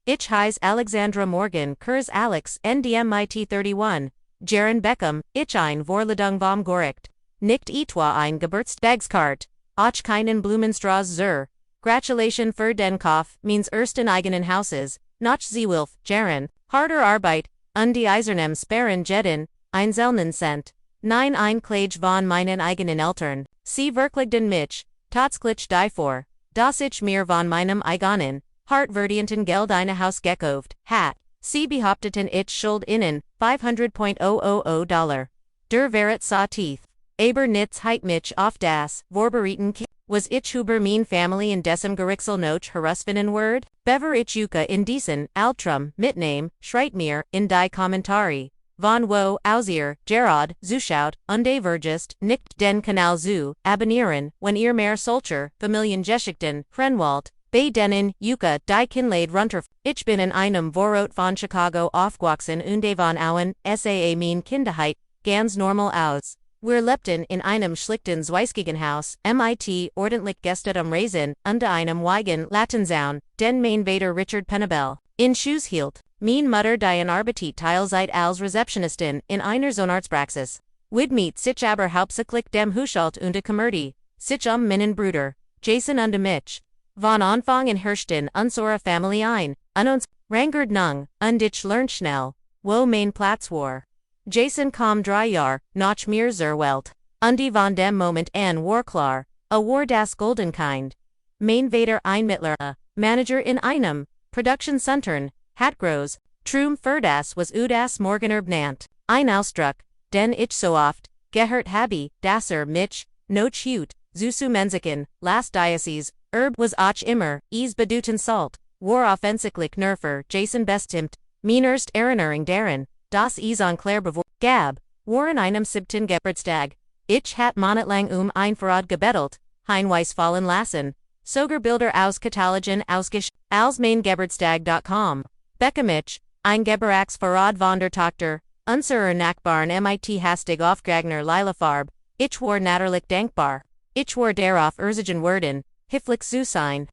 Ich heiße Alexandra Morgan Kurs Alex NDMIT 31, Jaren Beckham, ich ein Vorladung vom Gericht, nicht etwa ein Geburtstagskarte, auch keinen Blumenstrauß zur Gratulation für den Kauf meines ersten eigenen Hauses, nach Zwölf Jahren, harter Arbeit, und die Eisernem Sparen Jeden, einzelnen Cent. Nein ein Klage von meinen eigenen Eltern, sie verkligen mich, tatsächlich davor, dass ich mir von meinem eigenen, hartverdienten Geld eine Haus gekauft, hat, sie behaupteten ich schuld ihnen, $500,000. Der Wert sah tief. Aber nichts heit mich auf das, vorbereiten was ich über mein Family in diesem Gerichtsel noch herausfinden word? Bever ich Yuka in diesen, Altrum, mitnehmen, schreit mir, in die Kommentare. Von wo, aus ihr, Gerard, zuschaut, und vergisst, nicht den Kanal zu, abonnieren, wenn ihr mehr solcher, Familiengeschichten, Renwalt, bei denen, Yuka, die Kinlaid runter. Ich bin in einem Vorort von Chicago aufgewachsen und von Auen, saa mein Kinderheit, ganz normal aus. Wir lebten in einem schlichten Zweischigenhaus, mit ordentlich Gäste Reisen, unter einem Wagen Latenzaun, den mein Vater Richard Penabel in Schuss hielt. Mein Mutter die in Arbeit Teilzeit als Rezeptionistin in einer Zahnarztpraxis. Widmet sich aber hauptsächlich dem Haushalt und der Komödie, sich meinen Bruder, Jason und mich. Von Anfang an herrschten unsere Familie ein, und uns rankert nung, und ich lernte schnell, wo mein Platz war. Jason kam 3 Jahre, nach mir zur Welt. Und die von dem Moment an war klar, war das golden kind. Mein Vater ein mittlerer Manager in einem Produktionscentern, hat groß, Traum für das was das Morgener benannt. Ein Ausdruck, den ich so oft gehört habe, dass mich noch hut, zu menzigen, las Diocese, was auch immer, bedeuten salt, war offensichtlich nur für Jason bestimmt, mein erst Erinnerung daran, das an Claire bevor Gab, war in einem 7. Geburtstag. Ich hat monatlang ein Verrat gebettelt, Heinweis fallen lassen. Sogar Bilder aus Katalogen ausgesch als mein Geburtstag.com. Bekam ich, ein Geberax Verrat von der Tochter, unserer Nachbarn mit hastig aufgegangener lila Farbe. Ich war natürlich dankbar. Ich war darauf erzigen worden, hilflich zu sein.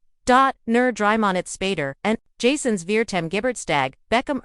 Nur 3 Monate später, und Jasons viertem Geburtstag, Bekam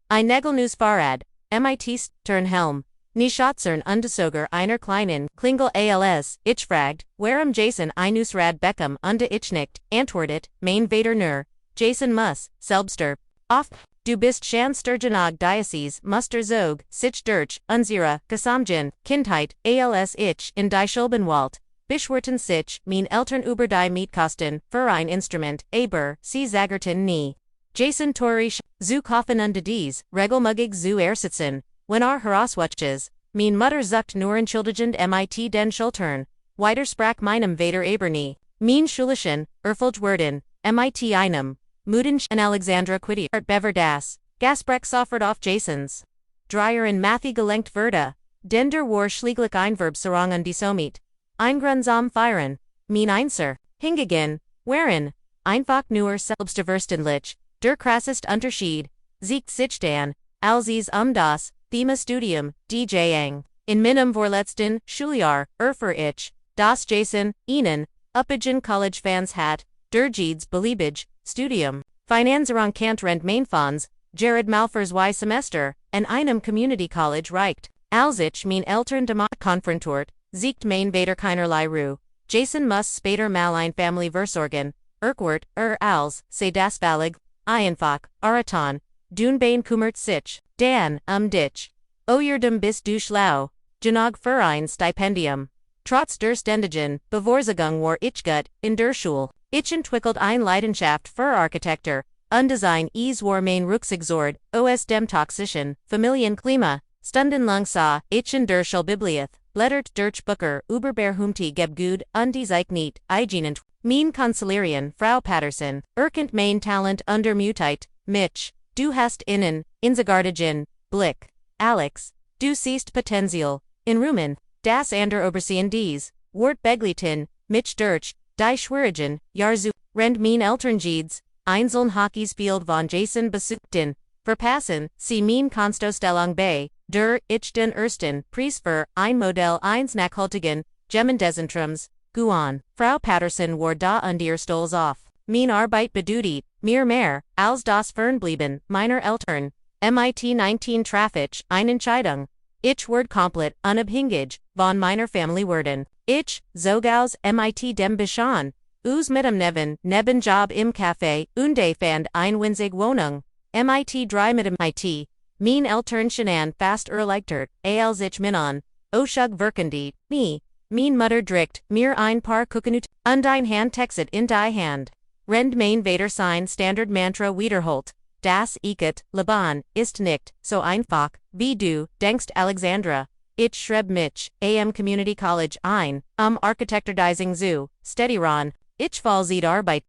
ein Nägelnews Fahrrad, mit Sternhelm, Nischatzern Undesoger einer kleinen Klingel als, ich fragt, warum Jason einus Rad Beckham ich nicht, antwortet, mein Vater nur, Jason muss, selbster, oft, du bist schon Sturgeonag Diocese, Muster Zog, sich durch, unsere, Gesamtgen, Kindheit, als ich, in die Schulbenwald, beschwerten sich, mein Eltern über die Mietkosten, für ein Instrument, aber, sie zagerten nie. Jason Torisch, zu kaufen und dies, regelmuggig zu ersitzen, wenn herauswatches, mein Mutter zuckt nur entschuldigend mit den Schultern, widersprach meinem Vater aber nie, mein schulischen, erfüllt werden, mit einem, Mudensch und Alexandra Quiddy, bever das, Gasbrech soffert auf Jasons. Dreyer in Matthew gelenkt Verda, den der war schlieglich Einverb sarang und disomiet. Eingrundsam feiern, mein Einser, hingegen, wherein, einfach nur selbstverständlich. Der krassest Unterschied, siegt sich dann, als das, Thema Studium, DJing. In meinem vorletzten Schuljahr, erfuhr ich, dass Jason, ihnen, Uppigen College Fans hat, der Jeeds beliebig, Studium, Finanzierung Kant Rent Mainfonds, Jared Malfers Y Semester, en einem Community College reicht. Als ich mein Eltern damit konfrontiert, siegt mein Vater keinerlei Ruhe. Jason muss später mal ein Family versorgen, Urquhart, als, se das Valig, einfach, Araton, Dunbain kümmert sich, Dan, dich. Oyerdem bist du schlau, Genog für ein Stipendium. Trotz der ständigen Bevorzugung war ich gut, in der Schule. Ich entwickelt ein Leidenschaft für Architektur, Undesign war mein Rücksigsort, aus dem toxischen Familienklima, stundenlang sah ich in der Schulbibliothek, blättert durch Bücher über Berhumti gebgut und die sich nicht, eigenent. Mein Kanzlerin, Frau Patterson, erkennt mein Talent under Mutite, mich, du hast innen, inzigartigen, Blick, Alex, du siehst Potenzial, in Rumen, das ander Obersehen dies, Wort Beglitin, mich durch, die Schwierigen, Jarzu, rend mein Eltern Jeeds, einzeln Hockeyspield von Jason besuchten, verpassen, sie mein Konstostellung bei, der, ich den ersten, Preis für, ein Modell eins nachhaltigen, Gemendezentrums, Guan, Frau Patterson war da und ihr stolz auf. Mein Arbeit bedeutet, mir mehr, als das Fernbleiben, meiner Eltern. MIT 19 Traffic, eine Entscheidung. Ich word komplett, unabhängig, von meiner Family werden. Ich, zogaus, MIT dem Bishan. Us mit dem Nebenjob im Café, und fand ein winzig Wohnung. MIT 3 mit dem IT. Mein Eltern schanan fast erleichtert, als ich minon. Oshug virkendie, me. Mein Mutter dricht, mir ein paar Kuchenut, und ein Hand textet in die Hand. Rend mein Vater sein Standard Mantra wiederholt. Das Ikat, Laban, ist nicht, so einfach, wie du, denkst Alexandra. Ich schreib mich, am Community College ein, Architekturdising zu, Stediron, ich fall Zeit Arbeit,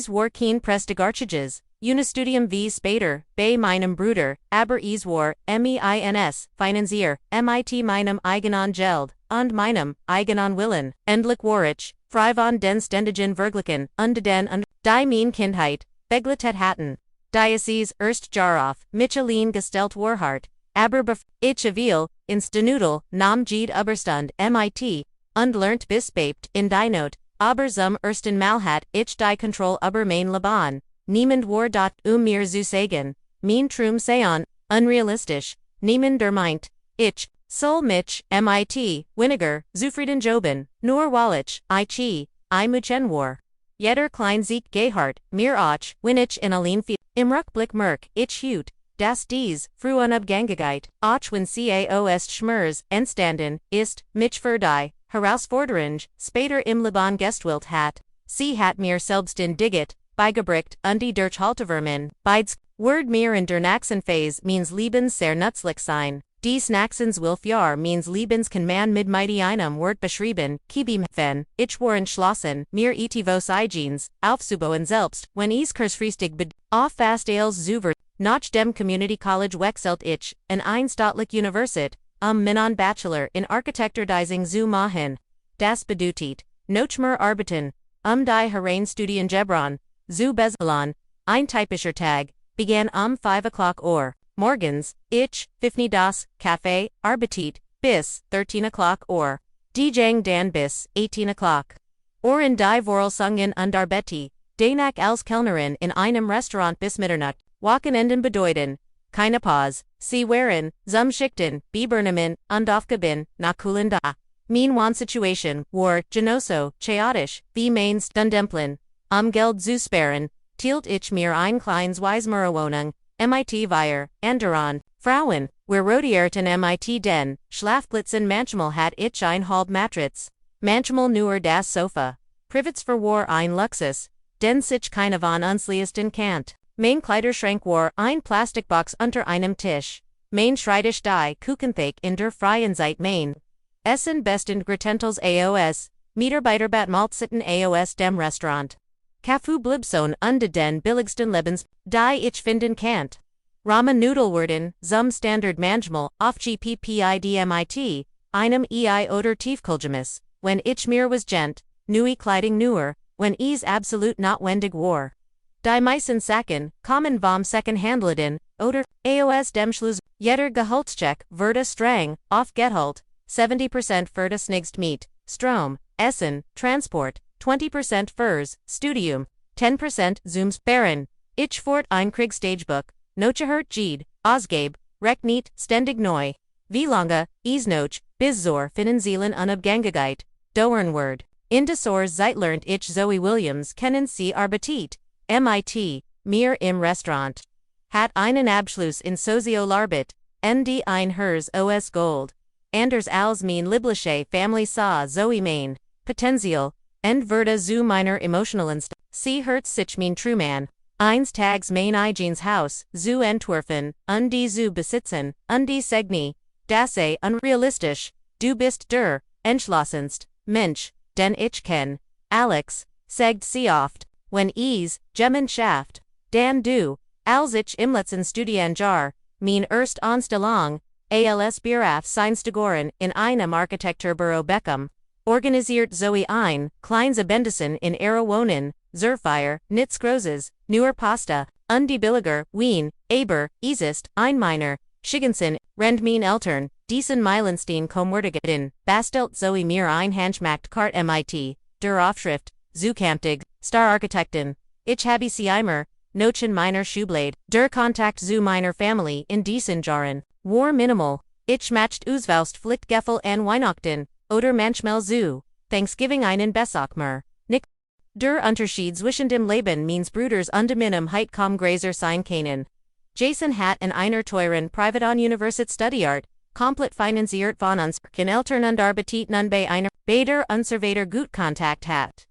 war kein Prestigarchiges, Unistudium wie später, bei meinem Bruder, aber war, meins, Finanzier, mit meinem eigenen Geld, und meinem eigenen Willen, endlich war ich, frei von den ständigen Vergleichen, und den die mein Kindheit, begleitet hatten. Diocese erst Jaroff, Michelin gestellt Warhart, aber ich will, ins Denudel, nam Jed Überstund, MIT, und lernt bis bebt, in die Not, aber zum ersten Mal hat ich die Kontrolle über mein Leben. Niemand war dort mir zu sagen, mein Traum seien, unrealistisch, niemand meint, ich, soll mich, MIT, weniger, zufrieden joben, nur weil ich muchen war. Jeder klein Sieg gehart, mir auch, wenn ich in allein fiel, im Rückblick merk, ich hut, dass dies, frühen Abgängigkeit, auch wenn caos schmers, entstanden, ist, mich für die, Herausforderung, später im Leben gestwilt hat, sie hat mir selbst in Digit, beigebracht, und die Durchhaltevermin, beides, word mir in der nächsten Phase means Lebens sehr nützlich sein. Dies nächstens 12 Jahr means Lebens kann man mit einem Wort beschreiben, kibim wenn, ich war entschlossen, mir etivos eigens, aufzubauen selbst, wenn es kurzfristig auf fast als zuver, nach dem Community College wechselt ich, an ein staatlich Universität, Minon Bachelor in Architekturdising zu machen. Das bedeutet, noch mehr arbeiten, die Hereinstudien Gebron, zu bezahlen, ein typischer Tag, begann 5 o'clock Uhr. Morgens, ich, 50 das, Café, arbeitet, bis, 13 o'clock Uhr. DJing dan bis, 18 o'clock. In die Vorlesungen und Arbeti, danach als Kellnerin in einem Restaurant bis Mitternacht, Wochenenden bedeuten, keine Pause, sie waren, zum Schichten, Bebernemen, und aufgeben, nach Kulen da. Mein Wohnsituation war, genoso, chaotisch, wie meins, Dundemplin, Geld zu sparen, tielt ich mir ein kleines Weismurerwohnung, MIT Weiher, Anderon, Frauen, wir rodierten MIT den, Schlafblitzen manchmal hat ich ein halb Matratz, manchmal nur das Sofa, Privats für war ein Luxus, den sich keine von uns leisten kannt. Mein Kleiderschrank war ein Plastikbox unter einem Tisch. Mein Schreibtisch die Kuchentheke in der freien Zeit mein. Essen bestend Gretentels AOS, Mitarbeiterbat Malzitten AOS dem Restaurant. Kafu Blibson unde den billigsten Lebens, die ich finden kannt. Ramen Nudelwerden, zum Standard manchmal, auf GPPIDMIT, einem EI oder Tiefkulgemis, wenn ich mir was gent, neue Kleidung nur, wenn es absolut notwendig war. Die meisten Sachen, kommen vom Secondhandladen, oder, AOS dem Schluss, jeder Gehaltscheck, wurde streng, auf Gehalt, 70% für das nächste Miet, Strom, Essen, Transport, 20% fürs Studium, 10% zum Sparen. Ich fort ein Kriegstagebuch, nochehört Jed, Ausgabe, recht nicht, ständig neu. Wie lange, is noch, bis zur finanziellen Unabhängigkeit, Dauernword. In des Zeit lernt ich Zoe Williams kennen sie arbeitet, MIT, mir im Restaurant. Hat einen Abschluss in Sozialarbeit, MD ein Hers OS Gold. Anders als mein Liblische Family sa Zoe Main, Potenzial, and Verda zu meiner Emotionalenst, sie hört sich mein Truman. Eins Tags mein Eigenes Haus, zu Entwerfen, die zu besitzen, die Segni, das unrealistisch, du bist der, entschlossenst, Mensch, den ich kenn. Alex, sagt sie oft, wenn es, Gemeinschaft, dan du, als ich im letzten Studienjahr, mein erst Anstellung, als Bieraf Seinstegoren in einem Architekturbüro bekam, organisiert Zoe ein, kleines Abendessen in ihrer Wohnen, Zerfire, Nitz Großes, nur Pasta, die billiger, Wien, aber, ist, ein meiner, Schiggensen, rend mein Eltern, diesen Meilenstein komwertigen, bastelt Zoe mir ein Handschmacht Kart MIT, der Aufschrift, Zukamtig, Star Architekten, Ich habe sie immer, noch in meiner Schublade, der Kontakt zu meiner Familie in diesen Jahren war minimal. Ich macht Auswust flicht Gefel an Weihnachten, oder manchmal zu Thanksgiving einen Besuch mehr. Nicht. Der Unterschied zwischen dem Leben meines Bruders und meinem Heit kaum größer sein können. Jason hat in einer teuren Privaton-Universität studiert, komplett finanziert von uns, Eltern und arbeitet nun bei einer Bader Unservator gut Kontakt hat.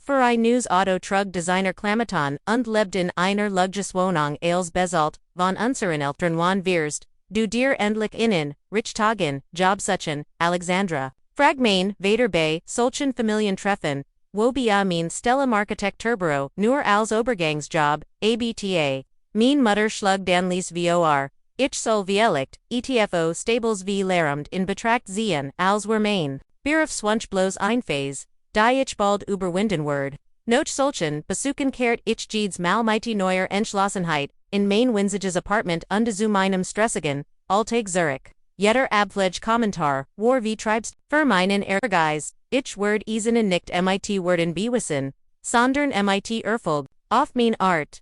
Für ein News Auto Trug Designer Klamaton und lebt in einer Luxuswohnung als bezahlt von unseren Eltern wann wirst, du dir endlich innen, rich tagen, Job suchen, Alexandra. Frag mein, Vader bei, solchen Familientreffen, wo bei mein Stellem Architekturbüro, nur als Obergangsjob, ABTA. Mein Mutter schlug dan lies vor, ich soll viellicht, etfo stables wie lehramt in Betracht ziehen, als wir mein. Beruf swunch bloß ein Phase, die ich bald überwinden werd. Noch solchen besuchen kehrt ich jedes mal mighty neuer Entschlossenheit, in mein winziges Apartment und zu meinem stressigen, Alltag Zurich. Jeder Abflage Kommentar, war wie treibst, für meinen Ehrgeiz, ich werd easenen nicht mit werden bewissen, sondern mit erfolg, auf mein Art.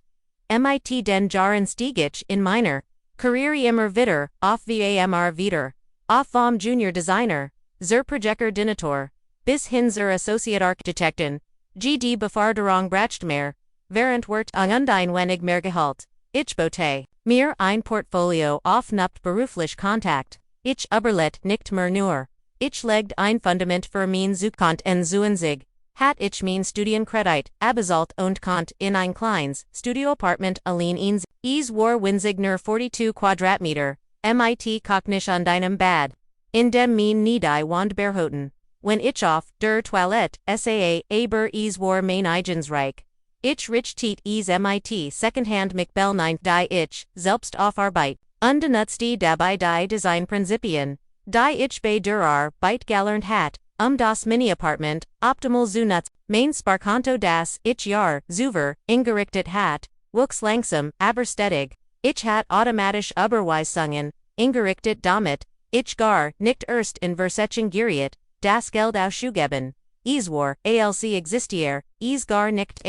Mit den Jahren stieg ich in meiner Karriere immer wieder, auf VAMR wieder, auf vom Junior Designer, zur Projektkoordinator, bis hin zur Associate Architektin, GD Beförderung bracht mehr, während wird und ein wenig mehr Gehalt. Ich bote mir ein Portfolio auf nicht beruflich Kontakt. Ich überlet nicht mehr nur. Ich legd ein Fundament für mein Zukunft en Zuenzig. Hat ich mein Studienkredit, abezahlt und konnt in ein kleines Studioapartment allein ins. Es war winzig nur 42 Quadratmeter, mit Kochnisch und einem Bad. In dem mein Niedei wand behalten. Wenn ich auf der Toilette saa aber es war mein Eigensreich. Ich rich tiet es mit Secondhand McBell 9 die ich, selbst auf Arbeit, ungenutzte dabei die Designprinzipien, die ich bei der Arbeit gelernt hat, das Mini-Apartment, optimal zu nutzen, mein Sparkonto das ich Jahr, zuver, ingerichtet hat, wuchs langsam, aber stetig, ich hat automatisch Überweisungen, ingerichtet damit, ich gar, nicht erst in Versetzung geriet, das Geld auszugeben. Es war, alc existier, es gar nicht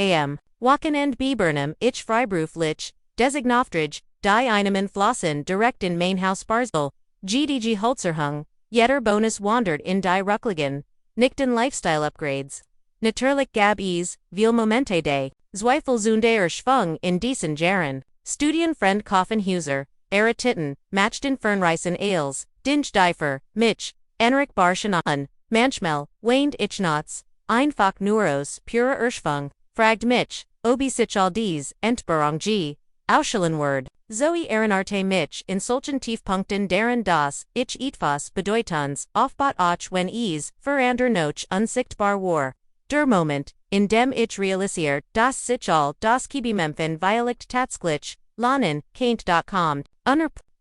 Wochenend bibernum, ich freiberuflich, designoftrich, die Einnahmen flossen direkt in mein Haus Barsel, GDG Holzerhung, jeder Bonus wandert in die Rücklagen, nicht in Lifestyle-Upgrades. Natürlich gab es, viel Momente de, Zweifelsunde Schwung in diesen Jahren. Studienfriend Kaufenhuser, Titten, matched in Fernreisen Ales, Dinge Deifer, Mitch, Enric Barschen an, manchmal, waned ich nots, einfach Neuros, pure Erschwung, fragt Mitch, obi sich all dies, Entbehrung G, Ausschellenword, Zoe Ehrenarte Mitch in solchen Tiefpunkten deren das, ich etwas bedeutans, aufbot auch wenn es, verander noch unsichtbar war. Der Moment, in dem ich realisiert, dass sich all das Kibimempfen Violicht tatsächlich, lohnen, kaum,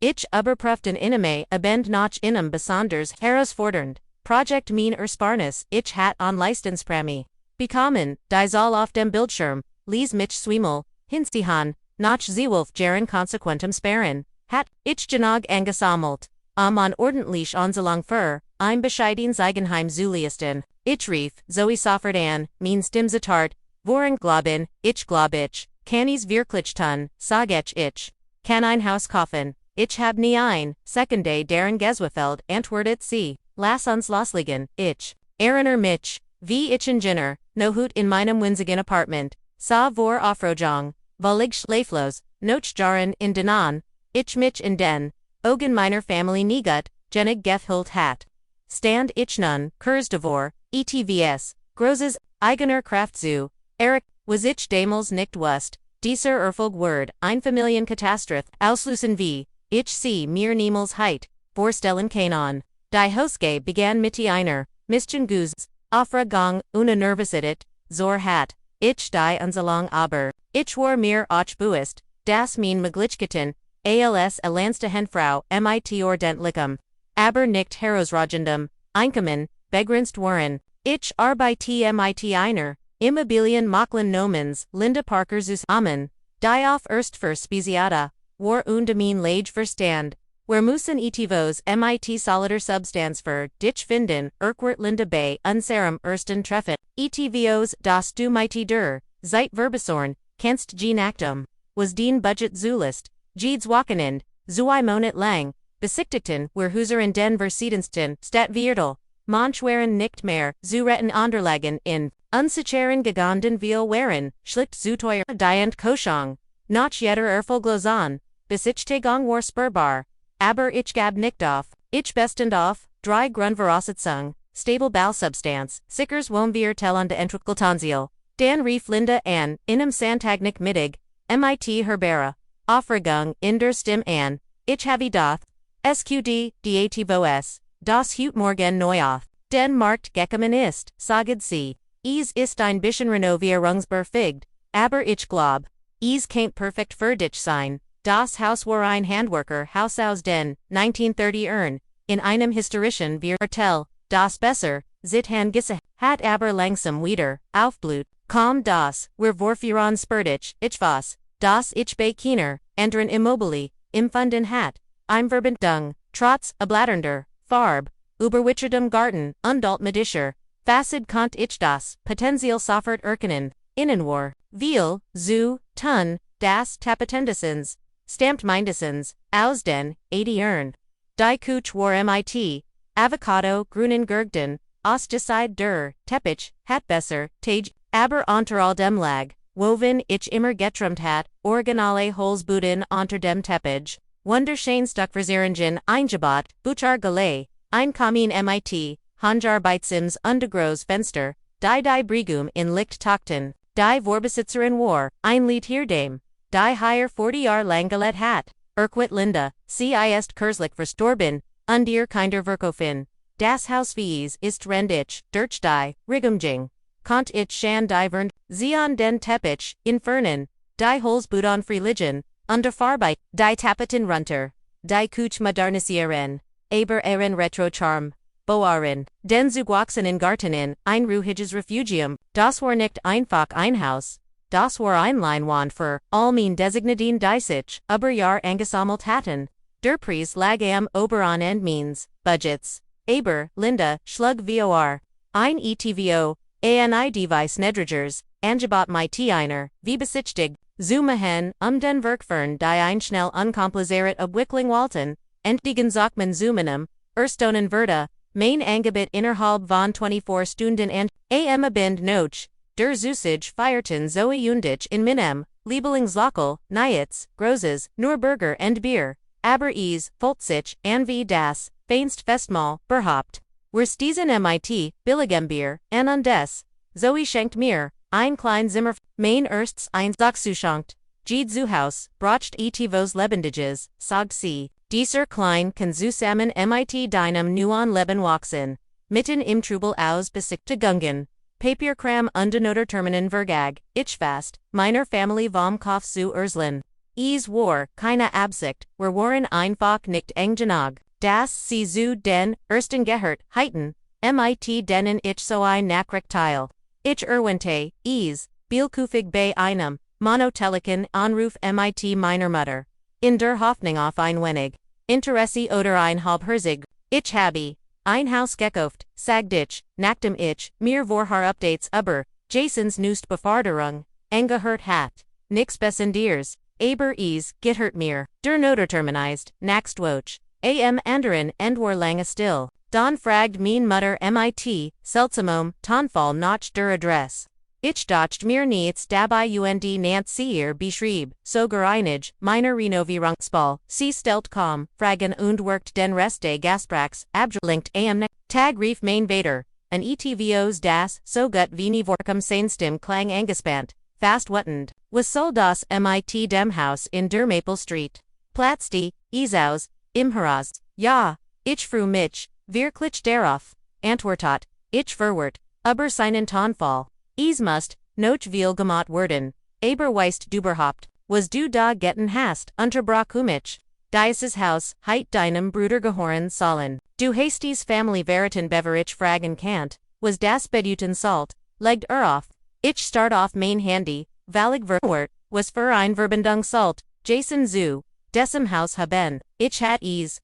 ich überprüften iname abend nochinem besonders herausfordernd, Projekt mein Ersparnis, ich hat on Leistungspremie. Bekommen, die soll auf dem Bildschirm, lies mich Swiemel, hinziehen, noch Seewolf Jaren konsequentem Sperren, hat, ich genug angesammelt, an ordentlich Anzahlung für, ein bescheidens Eigenheim zu leisten. Ich rief, Zoe soffert an, mein Stimmzetart, worin glauben, ich glaub ich, kann es wirklich tun, sag ich, kann ein Haus kaufen, ich hab nie ein, Sekunde deren Geswefeld, antwortet sie, lass uns loslegen, ich, Erinner mich, wie ich Ingenieur, no hut in meinem winzigen Apartment, sa vor Aufrogung, weil ich schläflos, noch Jahren in denan, ich mich in den, Augen meiner Familie niegut, genig gefhüllt hat. Stand ich nun, Kursdevor, ETVS, großes, eigener Kraft zu, Eric, was ich damals nicht wusst, dieser Erfolg word, ein Familienkatastrophe, auslösen wie, ich sie mir niemals heit, vorstellen kann. Die Hosge begann mit einer, Mischenguz, Aufregung, una Nervosität, zur hat, ich die Unsalung aber, ich war mir auch bewusst, das mein Möglichkeiten, als Alleinstehende mit ordentlichem, aber nicht herausragendem, Einkommen, begrenzt waren. Ich arbeite mit einer, Immobilien Maklen Nomens, Linda Parker zus Amen, die auf erst für Speziata, war und mein Lage verstand, where müssen etivos mit solider Substanz für dich finden, Urquhart Linda bei unserem ersten Treffen, etivos das du mit der, Zeit Verbesorn, kennst Gene Actum, was den Budget zulist, Jeeds Wochenend, Zwei Monat lang, besichtigten, wir Huser in den verschiedensten Stadtviertel, manchwaren nicht mehr, zu retten Anderlagen in, unsicheren Gegenden viel waren, schlicht zu teuer, diant Koschong, noch jeder Erfolglosen, Besichtigung war spürbar, aber ich gab nicht auf, ich bestand auf, drei Grundvoraussetzungen, stable Ballsubstanz, sickers wir tellende Entwickeltonziel, Dan rief Linda an, inem Santagnik mittig, mit Herbera, Aufregung in der Stimme an, ich habe doth, sqd, dativos, das Hut morgen neu auf, den Markt gekommen ist, saged sie, es ist ein bisschen Renovierungsberfigt, aber ich glaub, es can't perfekt für dich sein, das Haus war ein Handwerker Haus aus den 1930ern, in einem historischen Viertel, das besser, sit Hangisse, hat aber langsam wieder, aufblut, kaum das, wir vorführen spurtich, ich was, das ich bei Kiener, anderen Immobili, empfunden hat, im Verbindung, trotz, ablatternder, Farb, überwitcherdem Garten, undaltmedischer, facid kont ich das, potenziell sofort erkennen, innenwar, viel, zu, tun, das Tapetendissens, stamped mindessens, aus den, 80ern, die Kuch war mit, avocado, grünen Gurgden, Osticide der, Teppich, hat besser, Tage, aber unter all dem lag, woven ich immer getrumt hat, originale Holzbuden unter dem Teppich, wunderschön Stuckversieringen eingebaut, Buchar Galay, ein Kamin mit, Hanjarbeitsims undergroß Fenster, die Brigum in Licht Tochten, die Vorbesitzerin war, ein Lied hierdem, die higher 40 Jahr Langelet hat, Erquit Linda, sie ist Kurslich verstorben, undir kinder Verkofin, das Haus wie ist rendig, durch die, Rigumjing, kont ich shan divern, zion den Teppich, infernen, die Holzbudon Freiligen, under Farbeit, die Tapeten runter, die Kuch modernisieren, aber ehren Retrocharm, Boaren, den Zugwachsen in Gartenen, ein ruhiges Refugium, das war nicht einfach ein Haus, das war ein Leinwand für, all mein Designadien die sich, aber Jahr angesammelt hatten, der Preis lag am Oberon and means, Budgets, aber, Linda, schlug vor, ein ETVO, ani Device Nedrigers, angebot mit einer, wie besichtig, Zumahen, den Werkfern die ein schnell unkompliziert Abwicklung walten, entdegen Zockman Zumanem, Erstonen Verda, mein Angebot innerhalb von 24 Stunden and, am abind noch, der Zusage feierten Zoe Undich in Minem, Liebelingslockel, Nijitz, Groses, Nürburger and Bier, aber es, Folzich, an wie das, Feinst Festmahl, Berhaupt, wirst diesen mit, Billigembier, an des, Zoe schenkt mir, ein klein Zimmer, mein ersts ein Zuschankt, Jeed Zuhaus, brocht etivos lebendiges, sag sie, dieser klein kann zusammen mit deinem neuen Leben wachsen, mitten im Trubel aus Besichtigungen, Papierkram undenoter Terminen Vergag, ich fast, meiner Family vom Kauf zu Erzlin. Es war, keine Absicht, wir waren einfach nicht eng genug, das sie zu den, ersten Gehört, heiten, mit denen ich so ein Nachrecht teil. Ich erwähnte, es, Bielkufig bei einem, monoteliken Anruf mit meiner Mutter. In der Hoffnung auf ein wenig, Interesse oder ein halbherzig, ich habe, ein Haus gekauft, sagte ich, nachdem ich, mir vorher Updates über, Jasons neueste Beförderung, angehört hat, nix besonders, aber es, gehört mir, der Noterterminized, nächst Woche, am anderen Ende lange still. Dann fragt mein Mutter mit, seltsamem, Tonfall nach der Adresse. Ich dachte mir nichts dabei und Nancy beschrieb, so gereinig, meiner Renovierungsball, sie stellt kaum, Fragen und workt den Rest des Gasprachs, abgelenkt am Tag rief mein Vater, an etvos das, so gut wie nie vorkom seinstem klang angespannt, fast wuttend, was soll das mit dem Haus in der Maple Street? Platz die, Isaus, im Haus, ja, ich freu mich, wirklich darauf, antwortet, ich verwirrt, aber seinen Tonfall. Es must, noch viel gemacht werden, aber weist überhaupt, was du da getten hast, unterbrach mich. Dieses Haus, heit deinem Bruder gehören sollen. Du hast dies Family Veritan Beverich fragen kannt, was das Beduten salt, legt auf. Ich start auf mein Handy, valig verwort, was für ein Verbindung salt, Jason zu, dessen Haus haben, ich hat es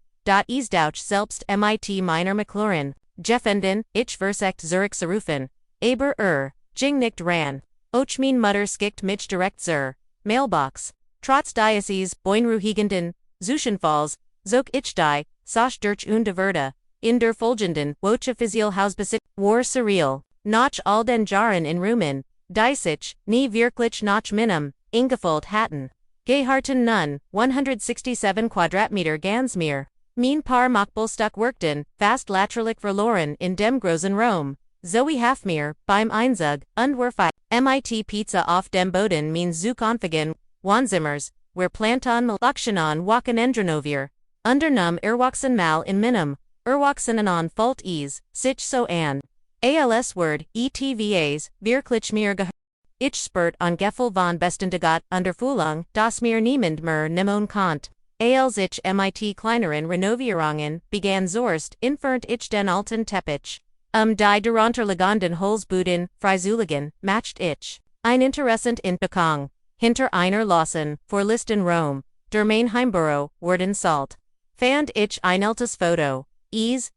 Dauch selbst mit meiner McLaurin, Jeffenden, ich versekt Zurich Sarufen, aber Jing nicht ran. Och mein Mutter schickt mich direkt zur Mailbox. Trotz Diocese, Boinruhigenden, Zuschenfalls, Zog ich die, Soch durch und Werde, in der Folgenden, Woche Physial Hausbesit, War surreal, Noch all den Jahren in Rumen, die sich, nie wirklich nach meinem, Ingefüllt hatten. Geharten nun, 167 Quadratmeter ganz mehr. Mein paar Machbelstück workten, fast laterlich verloren in dem großen Rom. Zoe Hafmir, beim Einzug, und Werfi, mit Pizza auf dem Boden mein Zug anfangen, Wanzimmers, where plantan Malaktionan wachen Endrenovier. Undernum erwachsen mal in minum, erwachsenen an fault ease, sich so an. Als word, etvas, wirklich mir gehört. Ich spurt an Gefel von Bestendegat Unterfühlung, das mir niemand mehr nimon kant. Als ich mit kleineren Renovierungen begann Zorst, infernt ich den alten Teppich. Die darunterliegenden Holzbuden, Freisuligen, macht ich. Ein interessant in Bekam. Hinter einer Lawson, vor Listen Rom, der mein Heimbüro, worden salt. Fand ich ein altes Foto,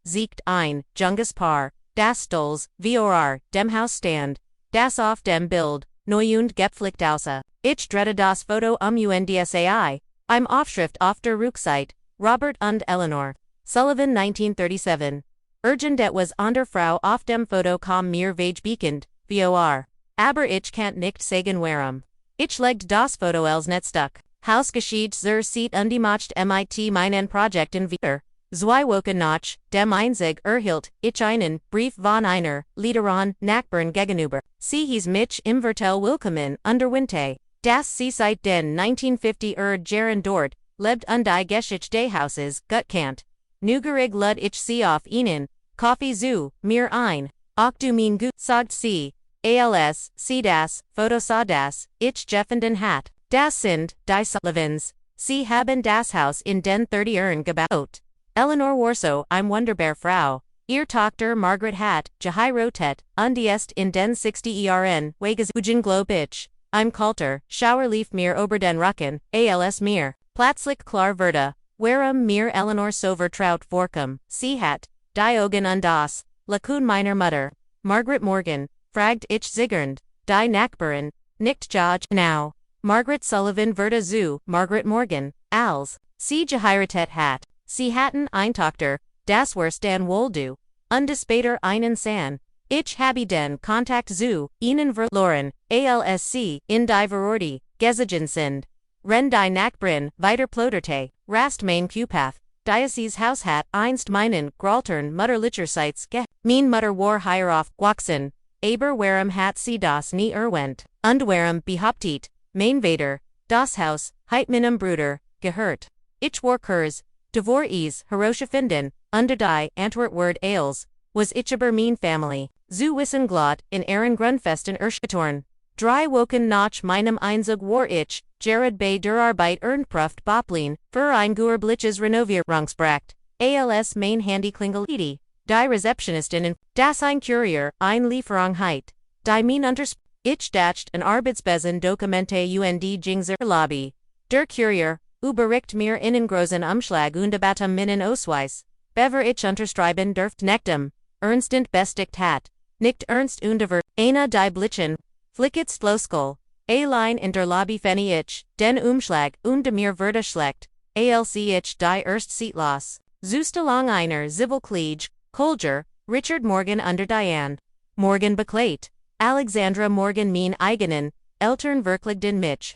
siegt ein, junges Paar, das Stolz, vor dem Haus stand, das auf dem Bild, neu und gepflegt aussah. Ich drehte das Foto UNDSAI, im Aufschrift auf der Rückseite, Robert und Eleanor. Sullivan 1937. Urgent was an der Frau auf dem Foto kam mir vage bekannt, vor. Aber ich kannt nicht sagen warum. Ich legte das Foto als Netzstück. Haus geschieht zur Seat undemacht mit meinen Projekten wieder. Zwei Wochen nach dem Einzug erhielt ich einen Brief von einer Leaderin Nachbarn gegenüber. Sie hieß mich im Viertel willkommen unterwinte. Das sie seit den 1950 Jahren dort lebt und die Geschichte des Hauses gut kennt. Neugierig lud ich sie auf ihnen, Kaffee zu mir ein. Auch du mein gut sagt sie. Als sie das Foto sah das ich gefunden hat. Das sind die Sullivans. Sie haben das Haus in den 30ern gebaut. Eleanor Warso, im wunderbar Frau. Ihr Tochter Margaret hat geheiratet und ist in den 60ern wegen Glob ich. Im Kalter, Schauerlief mir über den Rücken, als mir plötzlich klar wurde, warum mir Eleanor so vertraut vorkam. Sie hat die Augen und das Lakun meiner Mutter. Margaret Morgan, fragt ich ziggernd, die Nachbarin, nicht Judge now. Margaret Sullivan wurde zu Margaret Morgan, als sie geheiratet hat. Sie hatten ein Tochter, das war's dann wohl du, und später einen San. Ich habe den Kontakt zu ihnen verloren, als sie in die Verorte gesiegen sind. Ren die Nachbarin weiter ploderte, rast mein Kupath. Diocese Haus hat einst meinen Graltern Mutterlicherseits mein Mutter war hierauf gewachsen, aber warum hat sie das nie erwähnt, und warum behauptet, mein Vater, das Haus, hat meinem Bruder, gehört. Ich war kurz, devor es herausgefunden, unter die Antwortwort als, was ich über mein Family, zu wissen glad, in ihren Grundfesten erschüttern. 3 Wochen nach meinem Einzug war ich, Jared bei der Arbeit Ernstproft Boplin, für ein gewerbliches Renovierungsprojekt, als mein Handy klingelte, die Rezeptionistin in, das ein Kurier, ein Lieferung heit, die mein ich dacht an Arbeitsbesen Dokumente und Jingser Lobby. Der Kurier, überricht mir einen großen Umschlag und Batum meinen Ausweis. Bever ich unterschreiben dürft nechtem, ernstend bestigt hat, nicht ernst unter eine die Blitzen, flickets Floskel, allein in der Lobby fenny ich, den Umschlag und mir wurde schlecht, als ich die erst sieht los. Zustalong einer Zivilkliege, Kolger, Richard Morgan under Diane. Morgan bekleidt. Alexandra Morgan mein eigenen, Eltern verkligden mich.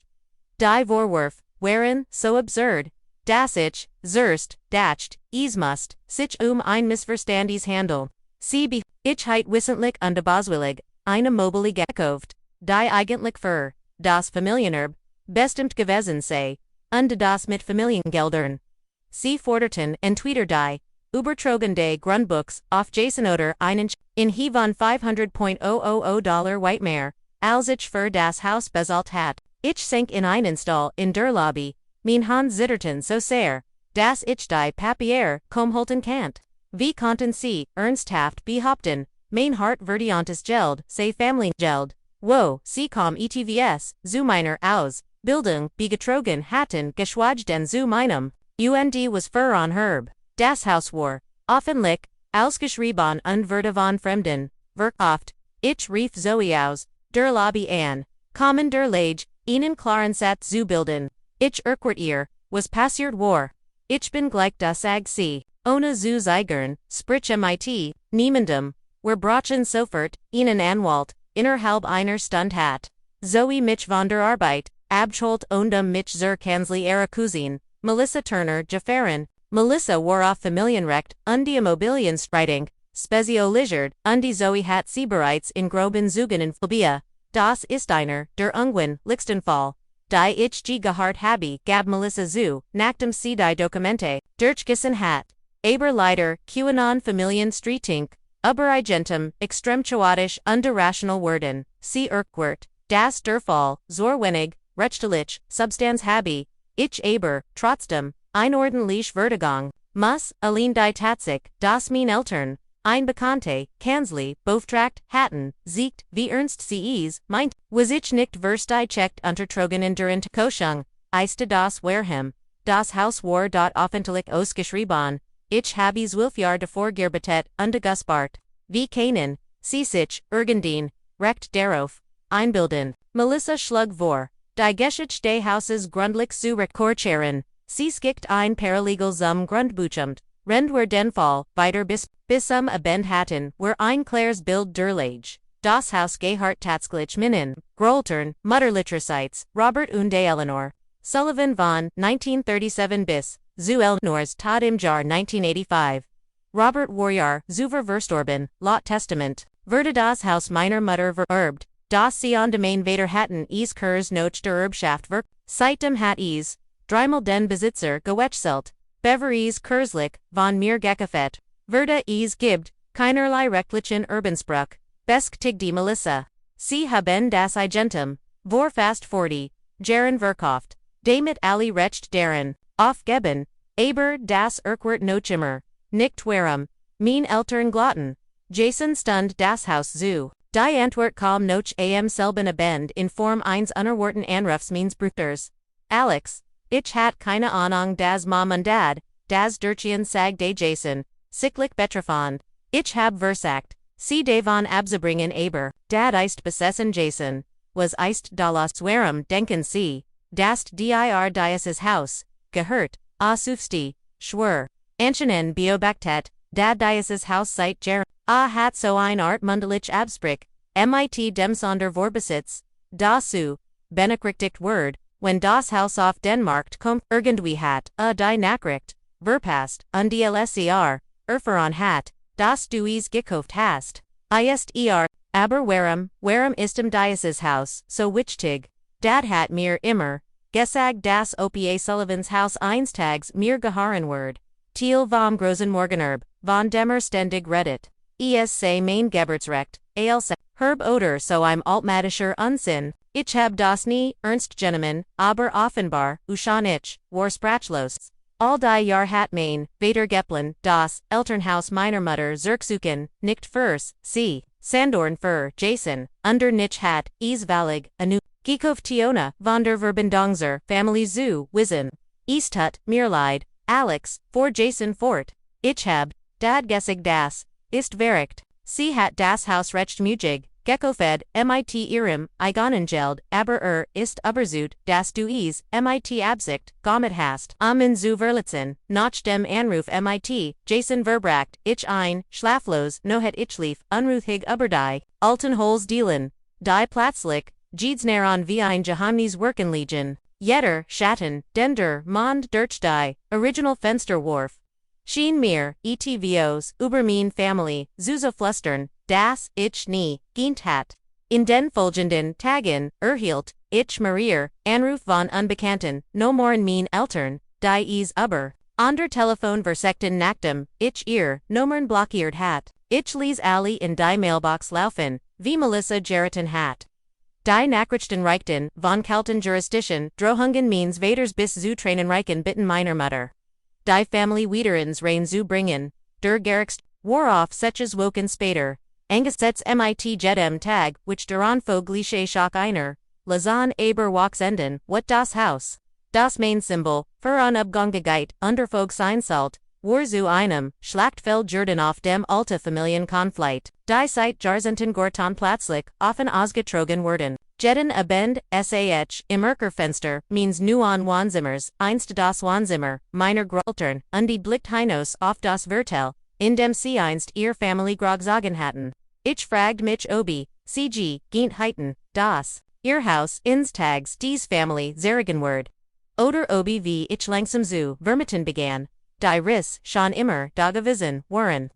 Die Vorwurf, waren so absurd, dass ich, zerst, dacht, must, sich ein Missverstandes handel. Sie ich heit wissentlich und boswillig, eine mobile gekauft, die eigentlich für das Familienerbe bestimmt gewesen sei, und das mit Familiengeldern. Sie forderten entweder die übertrogene Grundbuchs auf Jason oder einen in von $500,000 Whitemare, als ich für das Haus bezahlt hat. Ich sank in einen Stall in der Lobby, mein Hand zitterten so sehr, dass ich die Papier kaum halten kannt. Wie konnten Sie ernsthaft behaupten, mein Hart verdientes Geld sei Familiengeld? Wo, Sie kam ETVS, zu meiner Ausbildung begetrogen hatten geschwagden zu meinem und was für an Herb. Das Haus war, offenlich, ausgeschrieben und wurde von Fremden, verkauft. Ich rief Zoe aus der Lobby an, Kommen der Lage, ihnen klaren Satz zu bilden. Ich ihr, was passiert war. Ich bin gleich das sie. Ohne zu zeigen, sprich mit, niemandem, wir brauchen sofort, ihnen anwalt, innerhalb einer Stunde hat. Zoe mich von der Arbeit, abgeholt und mich zur Kanzlei ihrer Cousine, Melissa Turner Jaffarin. Melissa war auf Familienrecht, und die Immobilienstreitung, spezialisiert, und die Zoe hat sie bereits in groben Zügen in Phobia. Das ist einer, der Ungewinn, Lichtenfall. Die ich gehört habe, gab Melissa zu, nachdem sie die Dokumente, durchgessen hat. Aber leider, QAnon Familienstreitung, übereigentem, extrem chaotisch und irrational werden, sie wird, das der Fall, zur wenig, rechtlich, Substanz habe, ich aber, trotzdem, ein ordentlich Vertigung, muss, allein die Tatsache, dass meine Eltern, ein Bekannte, Kanzlei, beauftragt, hatten, siegt, wie ernst sie es, meint, was ich nicht verstecheckt untertrogen in der Enttäuschung, eiste das Warhem, das Haus war dort öffentlich ausgeschrieben, ich habe 12 Jahre davor gearbeitet und gespart, wie keinen, sie sich, irgendein, recht darauf, einbilden. Melissa schlug vor, die Geschichte des Hauses grundlich zu rekorcheren, sie skickt ein Paralegal zum Grundbuchamt, rend wir den Fall, weiter bis Abend hatten, wir ein klares Bild der Lage. Das Haus gehört tatsächlich meinen Großeltern, Mutterlicherseits, Robert und Eleanor Sullivan von 1937 bis zu Eleanors Tod im Jahr 1985. Robert Warrior, zu verstorben, laut Testament, wurde das Haus meiner Mutter vererbt, das sie an dem Vater hatten es Kurs noch der Erbschaft wirkt, seitdem hat es, dreimal den Besitzer gewechselt, Beveries Kurslich, von mir gekauft, wurde es gibt, keinerlei rechtlichen Erbensbruch, bestätigt die Melissa. Sie haben das Eigentum, vor fast 40 Jahren verkauft, damit alle Recht daran, aufgeben, aber das wird noch immer, nicht warum, meine Eltern glotten, Jason stund das Haus zu, die Antwort kam noch am selben Abend in Form eines unerwarteten Anrufs meines Bruders. Alex, ich hat keine Ahnung das Mom und Dad, das Durchien sag de Jason, sichtlich betreffend, ich hab versagt, sie davon abzubringen aber, Dad ist besessen Jason, was ist das warum denken sie, das dir dieses Haus, gehört, sufsti, schwör, anschenen beobachtet, Dad dieses Haus seit Jahren, hat so ein Art mundlich absprich, mit dem Sondervorbesitz, dazu, benachrichtigt word, wenn das Haus auf den Markt kommt, irgendwie hat, die Nachricht, verpasst, und die LSER, erfahren hat, dass du es gekauft hast, aber warum ist dieses Haus, so wichtig, Dad hat mir immer, gesagt das Opa Sullivans Haus einstags mir gehauen word, Thiel vom großen Morgenerb, von dem ständig redet, mein Geburtsrecht, als Herb oder so ein altmatischer Unsinn, ich hab das nie, ernst genommen, aber offenbar, uschan ich, war sprachlos. All die Jahr hat mein, Vater Geplin, das, Elternhaus meiner Mutter zurücksuchen, nicht fürs, sie, Sandorn für, Jason, under nicht hat, es valig, anu, gekauft von der Verbindungser, Family zu, wissen. Es tut, mir leid, Alex, for Jason fort. Ich hab, Dad gesig das, ist verricht. Sie hat das Haus recht mühig, gekauft, mit ihrem, eigenen Geld, aber ist überzeugt, dass du es, mit Absicht, damit hast, in zu verletzen, nach dem Anruf mit, Jason verbracht, ich ein, schlaflos, no het ich lief, unruhig über die, alten Holes dealen, die plötzlich, Jeedsnaron wie ein Geheimnis wirken liegen. Jeder, Schatten, den der Mond durch die, original Fensterwurf. Schien mir, etvos, über meine Family, zu flüstern, das ich nie, geint hat. In den folgenden Tagen, erhielt, ich Marier, Anruf von Unbekannten, no moren meine Eltern, die es über, ander Telefon versekten nachdem, ich ihr, nummern blockiert hat. Ich ließ alle in die Mailbox laufen, wie Melissa geraten hat. Die Nachrichten reichten, von kalten Jurisdischen, drohungen means Vaters bis zu Tränenreichen bitten meiner Mutter. Die Family Wiederins rein zu bringen, der Gericht, war auf solches Woken später, angesetzt mit jedem Tag, which daran fogliche Schock einer, Lazan aber Wachsenden, what das Haus, das Main Symbol, für Abgangigkeit, Unterfog Seinsalt, war zu einem, Schlachtfeld Jordan auf dem alte Familienkonflikt, die seit Jahrzehnten Gorton plötzlich, offen ausgetrogen wurden. Jeden Abend, SAH, Immerkerfenster, means nu an Wohnzimmers, einst das Wohnzimmer, meiner Eltern, und die blickt hinaus auf das Viertel, in dem sie einst ihr Family grogsagen hatten. Ich fragt mich obi, CG, geht heiten, das, ihr Haus, ins Tags, dies Family, Zerigenword. Oder obi wie ich langsam zu vermuten begann, die Riss, schon immer, da gewesen, waren.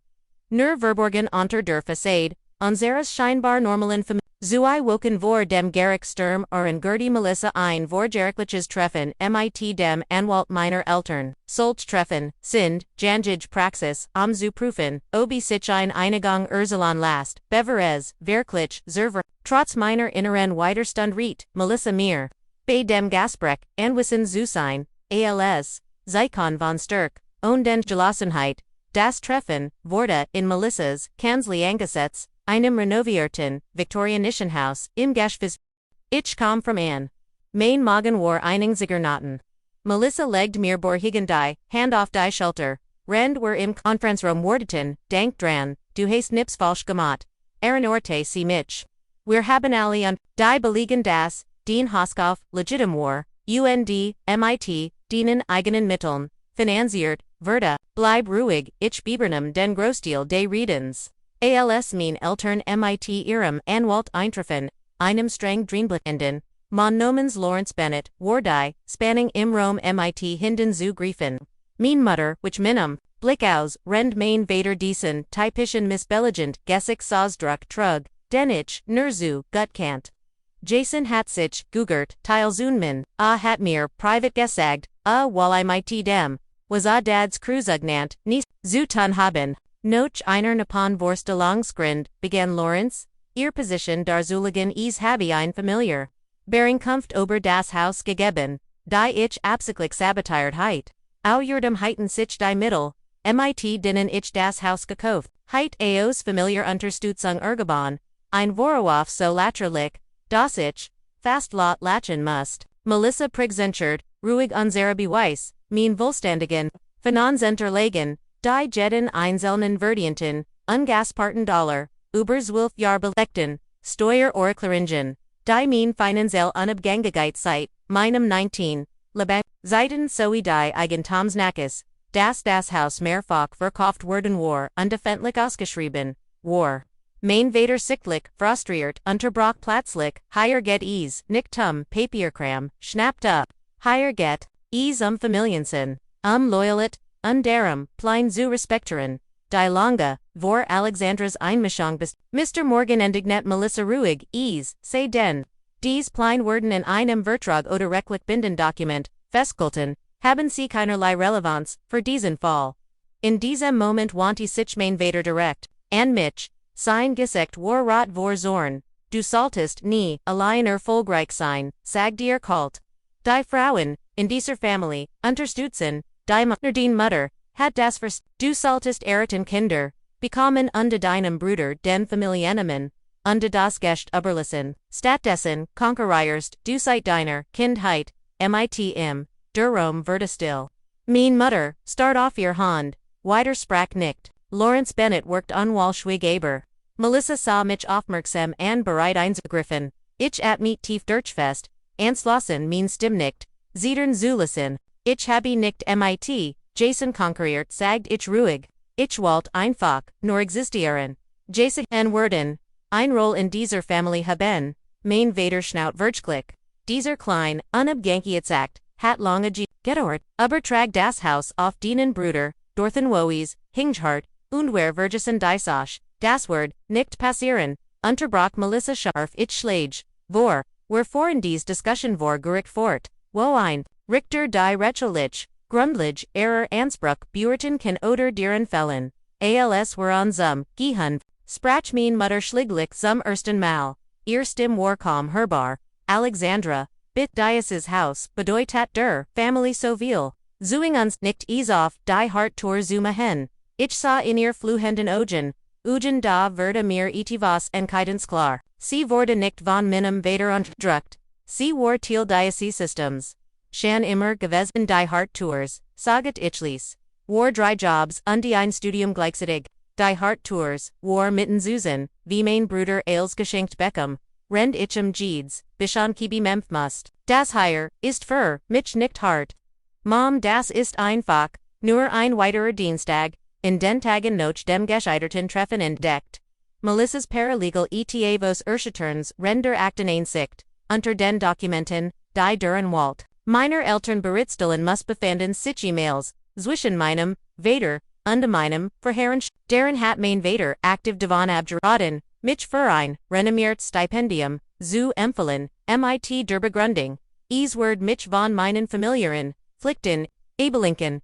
Nur verborgen unter der Fassade, unseres scheinbar normalen Familie. Zwei Wochen vor dem Gerichtssturm und Gertie Melissa ein vorgerichtliches Treffen mit dem Anwalt meiner Eltern. Solch Treffen sind, Janjij Praxis, zu prüfen, ob sich ein Einigung Ursulan last, Beveres, wirklich, Zerver, trotz meiner inneren Widerstand riet, Melissa mir. Bei dem Gasbreck, anwissen zu sein, als, Zeikon von Sturk, und den Gelassenheit, das Treffen, wurde, in Melissas, Kanzlei angesetzt, einem renovierten, viktorianischen Haus, im Geschäft. Ich kam from an. Mein Magen war einzigarnaten. Melissa legd mir borhigen die, Hand auf die Schulter, rend wir im Konferenzraum wardeten, denk dran, du hast nips falsch gemacht. Erinorte sie mich. Wir haben alle und, die belegen das, den Hauskauf, legitim war, mit, denen eigenen Mitteln, finanziert, Verda, bleib ruhig, ich bibernum den Großteil des Redens. Als mein Eltern mit ihrem Anwalt eintreffen, einem streng Dreamblickenden, mon nomens Lawrence Bennett, war die, spanning im Rom mit hinden zu griefen. Mein Mutter, which minum, blick aus, rend mein Vader diesen, typischen missbilligend, gessig Sausdruck trug, den ich, nur zu, gut kant. Jason hat sich, gugert, teilzunmin, hat mir, private gesagt, while I mit dem, was dads Kruzugnant, nie, zu tun haben. Noch einer Nippon Vorste Langskrind, began Lawrence, ihr Position darzuligen is habe ein familiar. Beringkunft ober das Haus gegeben, die ich absichtlich sabotiert heit. Au jurdem heiten sich die Mittel, mit denen ich das Haus gekauft, heit aos familiar Unterstützung ergeben, ein Worauf so laterlich, das ich, fast lot lachen must. Melissa Prigzenchert, ruhig unsere Beweis, mein Wohlständigen, Finanzenterlegen, die jeden einzelnen Verdienten, ungasparten Dollar, über 12 Jahr belekten, Steuerorklaringen, die mein finanziell unabhängigkeit seit, meinem 19, Lebang, Seiten sowie die Eigentumsnachs, das Haus mehrfach verkauft worden war, undefendlich ausgeschrieben, war. Mein Vater sichtlich, frustriert, unterbrach plötzlich, hier geht es, nicht Papierkram, schnappt up, hier geht es Familiensen, loyalit, darum, plein zu respektieren, die lange, vor Alexandras Einmischung bist, Mr. Morgan endignet Melissa ruhig, sei denn, dies plein werden in einem Vertrag oder rechtlich binden Dokument, festgehalten, haben sie keinerlei Relevanz, für diesen Fall. In diesem Moment wandte sich mein Vater direkt, an mich, sein Gesicht war rot vor Zorn, du solltest nie, allein erfolgreich sein, sagt ihr kalt. Die Frauen, in dieser Familie, unterstützen, die Mutter, hat das Vers, du solltest eriten Kinder, bekommen unter deinem Bruder den Familiennamen, unter das Gest überlassen, stattdessen, konkurrierst, du seit deiner Kindheit, mit der Rom wurde still. Mein Mutter, start auf ihr Hand, weiter sprach nicht. Lawrence Bennett worked unwalschwig aber. Melissa sah mich aufmerksam an bereit einzugriffen, ich at mich tief durchfest, anschlossen mein Stimmnicht, Zedern zulassen, ich habe nicht mit, Jason konkurriert sagt ich ruhig, ich wollte einfach, nur existieren. Jason en werden, ein Roll in dieser Familie haben, mein Vater schnaut wirklich. Dieser klein, unabhängige Akt, hat lange gedauert, aber trag das Haus auf denen Bruder, Dorthen Woes, Hinghart, und wer Vergessen Dysach, das Wort, nicht passieren, unterbrach Melissa scharf ich schläge, vor, wherefore dies Diskussion vor Gericht fort, wo ein, Richter die Rechtlich, Grundlich, Anspruch, Buerten kann oder deren Fällen, als whereon Gehun, sprach mein Mutter schliglich zum ersten Mal, ihr Stimm war kaum hörbar, Alexandra, bit Dieses Haus, bedeutet der, Family so viel, zuing uns nicht auf, die Hart Tor zuma hen, ich sah in ihr fluhenden Augen da wurde mir etwas Entscheidens klar, sie wurde nicht von meinem Vater unterdrückt, sie war Teil dieses Systems. Schon immer gewesen die Hart Tours, saget ichlis, war 3 Jobs und ein Studium gleichzeitig, die Hart Tours, war mitten Susan, wie mein Bruder als geschenkt bekam, rend ichem Jeeds, Bishan kibi memph must. Das hier, ist für, mich nicht hart. Mom, das ist einfach, nur ein weiterer Dienstag, in den Tagen noch dem Gescheiterten treffen entdeckt. Melissa's paralegal etavos Urschaturns render Akten Einsicht, unter den Dokumenten, die Duren Walt. Meiner Eltern Berichtstellen muss befanden sich E-Mails, zwischen meinem, Vater, und meinem, Verherren, deren hat mein Vater aktiv davon abgeraten, mich für ein, renommiert Stipendium, zu empfehlen, mit der Begründung, Word mich von meinen Familiaren, Pflichten, Ebelinken,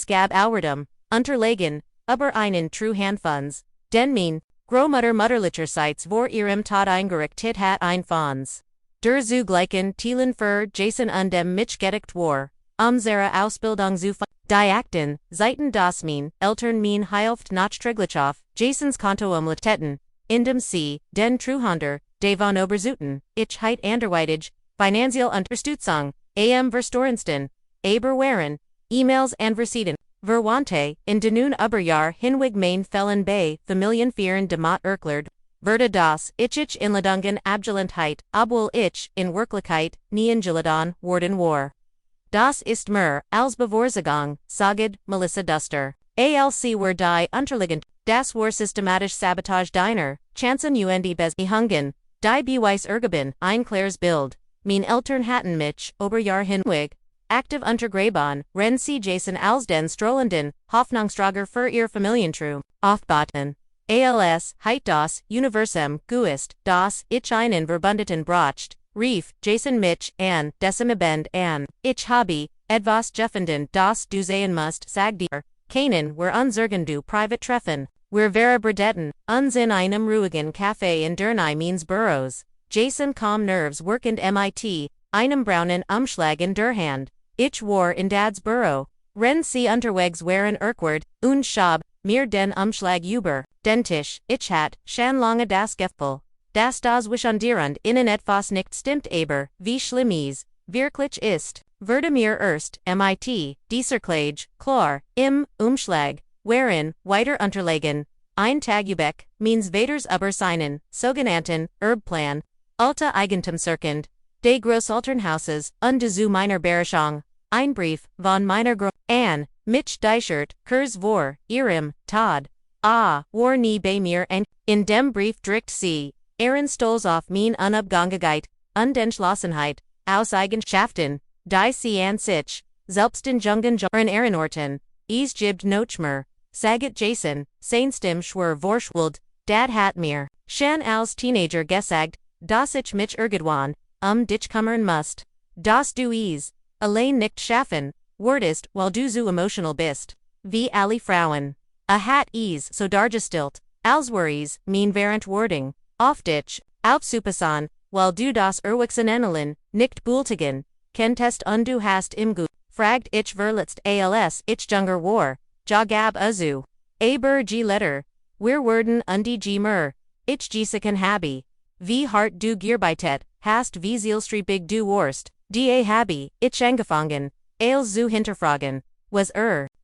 gab Auwerdum, unterlegen, über einen True Handfunds, den mein, Großmutter Mutterlicherseits vor ihrem Tod eingerichtet hat ein Fonds. Der zugleichen Thielen für Jason und dem mich gedeckt war, unsere Ausbildung zu die Akten, Seiten das mein, Eltern mein Hilft nachträglich auf, Jasons Konto umleiten, in dem Sie, den Treuhänder, von Oberzuten, ich heit anderweitig, Finanziell Unterstützung, Verstorensten, waren, E-Mails and Receden, Verwandte, in denun Überjahr hinweg mein Fällen bei Familienfeiern demot erklärt, Verda das, ich Inladungen Abgelentheit, obwohl ich, in Wirklichkeit, nie ingeladen worden war. Das ist mir, als Bevorzugung, saged, Melissa Duster. ALC were die unterliegend, das war systematisch Sabotage deiner, Chancen und bez Hungen, die Beweis ergeben, ein klares Bild. Mein Eltern hatten mich, Oberjahr hinweg, aktiv untergraben, wenn sie Jason als den strollenden, Hoffnungsträger für ihr Familientrum, aufbauten. Als, heit das, Universum, guist, das, ich einen verbundeten bracht, rief, Jason mich, an, decimabend an, ich habe, etwas gefunden, das du sehen musst, sagt dir, keinen, wir unsergen du privat treffen, wir vera bredetten, uns in einem ruhigen Café in Dernai means Burrows. Jason kaum nerves workend mit, einem braunen Umschlag in der Hand, ich war in dad's Büro, wenn sie unterwegs waren erkward, und schab, mir den Umschlag über, den Tisch, ich hat, schon lange das Gefühl, dass das Wischandierend innen etwas nicht stimmt aber, wie schlimm es, wirklich ist, würde mir erst, mit, dieser Klage, klar, im, Umschlag, wherein, weiter unterlegen, ein Tagubek, means Vaters Überseinen, sogenannten, Erbplan, Alta Eigentumsurkund, de Grossalternhauses, und zu meiner Berichtung, ein Brief, von meiner an, mich Deichert, Kurs vor, ihrem, Tod. War nie bei mir und, in dem Brief drückt sie, stolz auf mein Unabhängigkeit, Unentschlossenheit, aus Eigenschaften, die sie an sich, selbst in Jungen Ehrenorten, gibt noch mehr, saget Jason, sein Stimm schwör vorschwuld, dad hat mir, schon als Teenager gesagt, dass ich mich irgendwann, dich kümmern musst. Das du allein nicht schaffen, wurdest, weil du so emotional bist. Wie alle Frauen. Hat so dargestellt, als worries, mein während wording, oft dich, aufzupassen, weil du das Erwachseneneln, nicht bultigen, kentest und du hast im Gut, fragt ich verletzt als ich junger war, jagab azu. Aber letter, wir werden und die mer, ich gesiken habi. Wie hart du Gierbeitet, hast wie zielstrebig big du warst, da habe, ich angefangen, als zu hinterfragen, was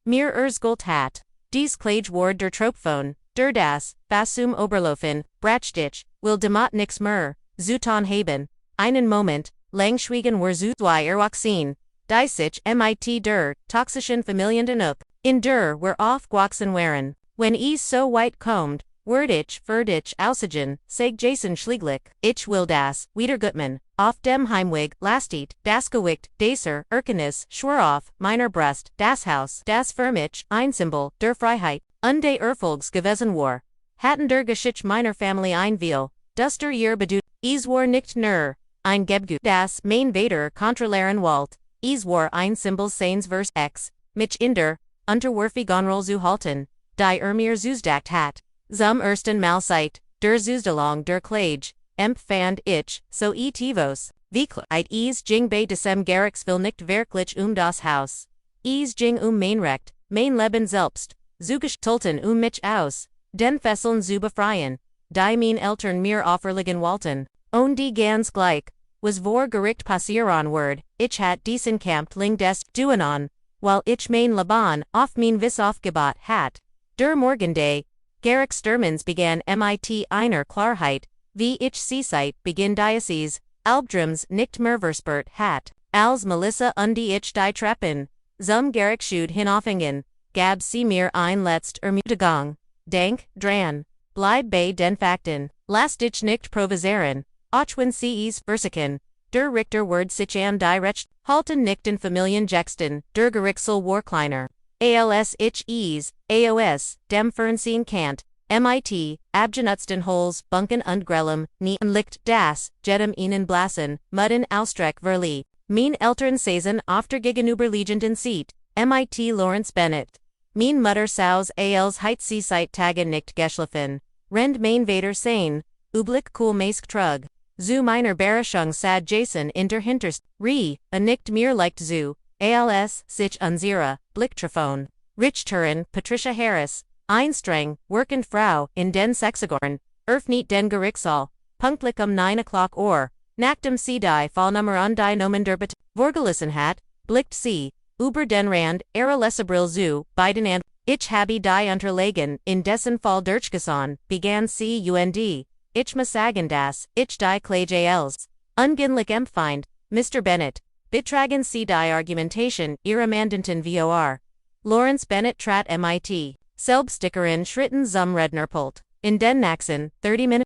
mir Gold hat. Dies Klage ward der Tropphone, der das, Basum Oberlaufen, Bratstich, will demot nix mehr, Zuton haben, einen Moment, langschwiegen war zu zwei erwachsen, die sich mit der, toxischen Familien denuk, in der were aufgewachsen waren, when so white combed, word ich, für dich aussigen, sag Jason Schlieglich, ich will das, wieder Gutmann, auf dem Heimweg, lastit, das Gewicht, daser, Erkennis, schwör auf, meiner Brust, das Haus, das für mich, ein Symbol, der Freiheit, und der Erfolgs gewesen war. Hatten der Geschichte meiner Familie ein Viel, das der ihr bedut, war nicht nur, ein Gebgut, das, mein Vater kontrollieren wollt, war ein Symbol seines Vers X, mich in der, unterwerfig Gonroll zu halten, die mir zusagt hat. Zum ersten Mal seit, der Zustellung der Klage, empfand ich, so etivos, wirklich ging bei diesem Gerichtsfall nicht wirklich das Haus. Ging mein Recht, mein Leben selbst, zugestalten mich aus, den Fesseln zu befreien, die mein Eltern mir auferlegen wollten, und die ganz gleich, was vor Gericht passieren word, ich hat diesen Kampf ling des Duanon, weil ich mein Leben auf mein Wiss aufgebaut hat. Der Morgenday, Gerichtstermins began mit einer Klarheit, wie ich sie seit Beginn Diocese, Albdrums nicht Merverspert hat, als Melissa und ich die Treppen, zum Gericht hinaufgingen, gab sie mir ein letzt Ermutigung. Denk dran, bleib bei den Fakten, lass dich nicht provozieren, auch wenn sie es versichern. Der Richter wird sich an die Recht halten nicht in Familiengeschichten, der Gerichtshof war kleiner. Als ich es, AOS, dem Fernsehen Kant, MIT, abgenutzten Holes, Bunken und Grellum, nie licht das, jedem ihnen blassen, Mudden Alstreck verlie. Mein Eltern saßen auf der gegenüberliegenden Seat, MIT Lawrence Bennett. Mein Mutter saus als heit sie seit Tagen nicht geschlafen. Rend mein Vater sein, Ublik cool maisk trug. Zu meiner Berechung sad Jason in der Hinterst, nicht mir leicht zu, als, sich unsere, Blicktrafon. Richterin, Patricia Harris, Einstreng, workend Frau, in den Sexagorn, nicht den Gerichtssaal, punktlich 9 o'clock nachdem sie die Fallnummer und die Nomen der vorgelesen hat, blickt sie, über den Rand, Lesebrill zu, beiden and, ich habe die Unterlagen, in dessen Fall durchgeson, begann sie ich muss sagen dass, ich die Klage als, ungenlich empfind, Mr. Bennett, betragen sie die Argumentation, ihrer Mandantin vor. Lawrence Bennett trat MIT, Selbstbestimung Schritten zum Rednerpult, in den nächsten 30 Minuten.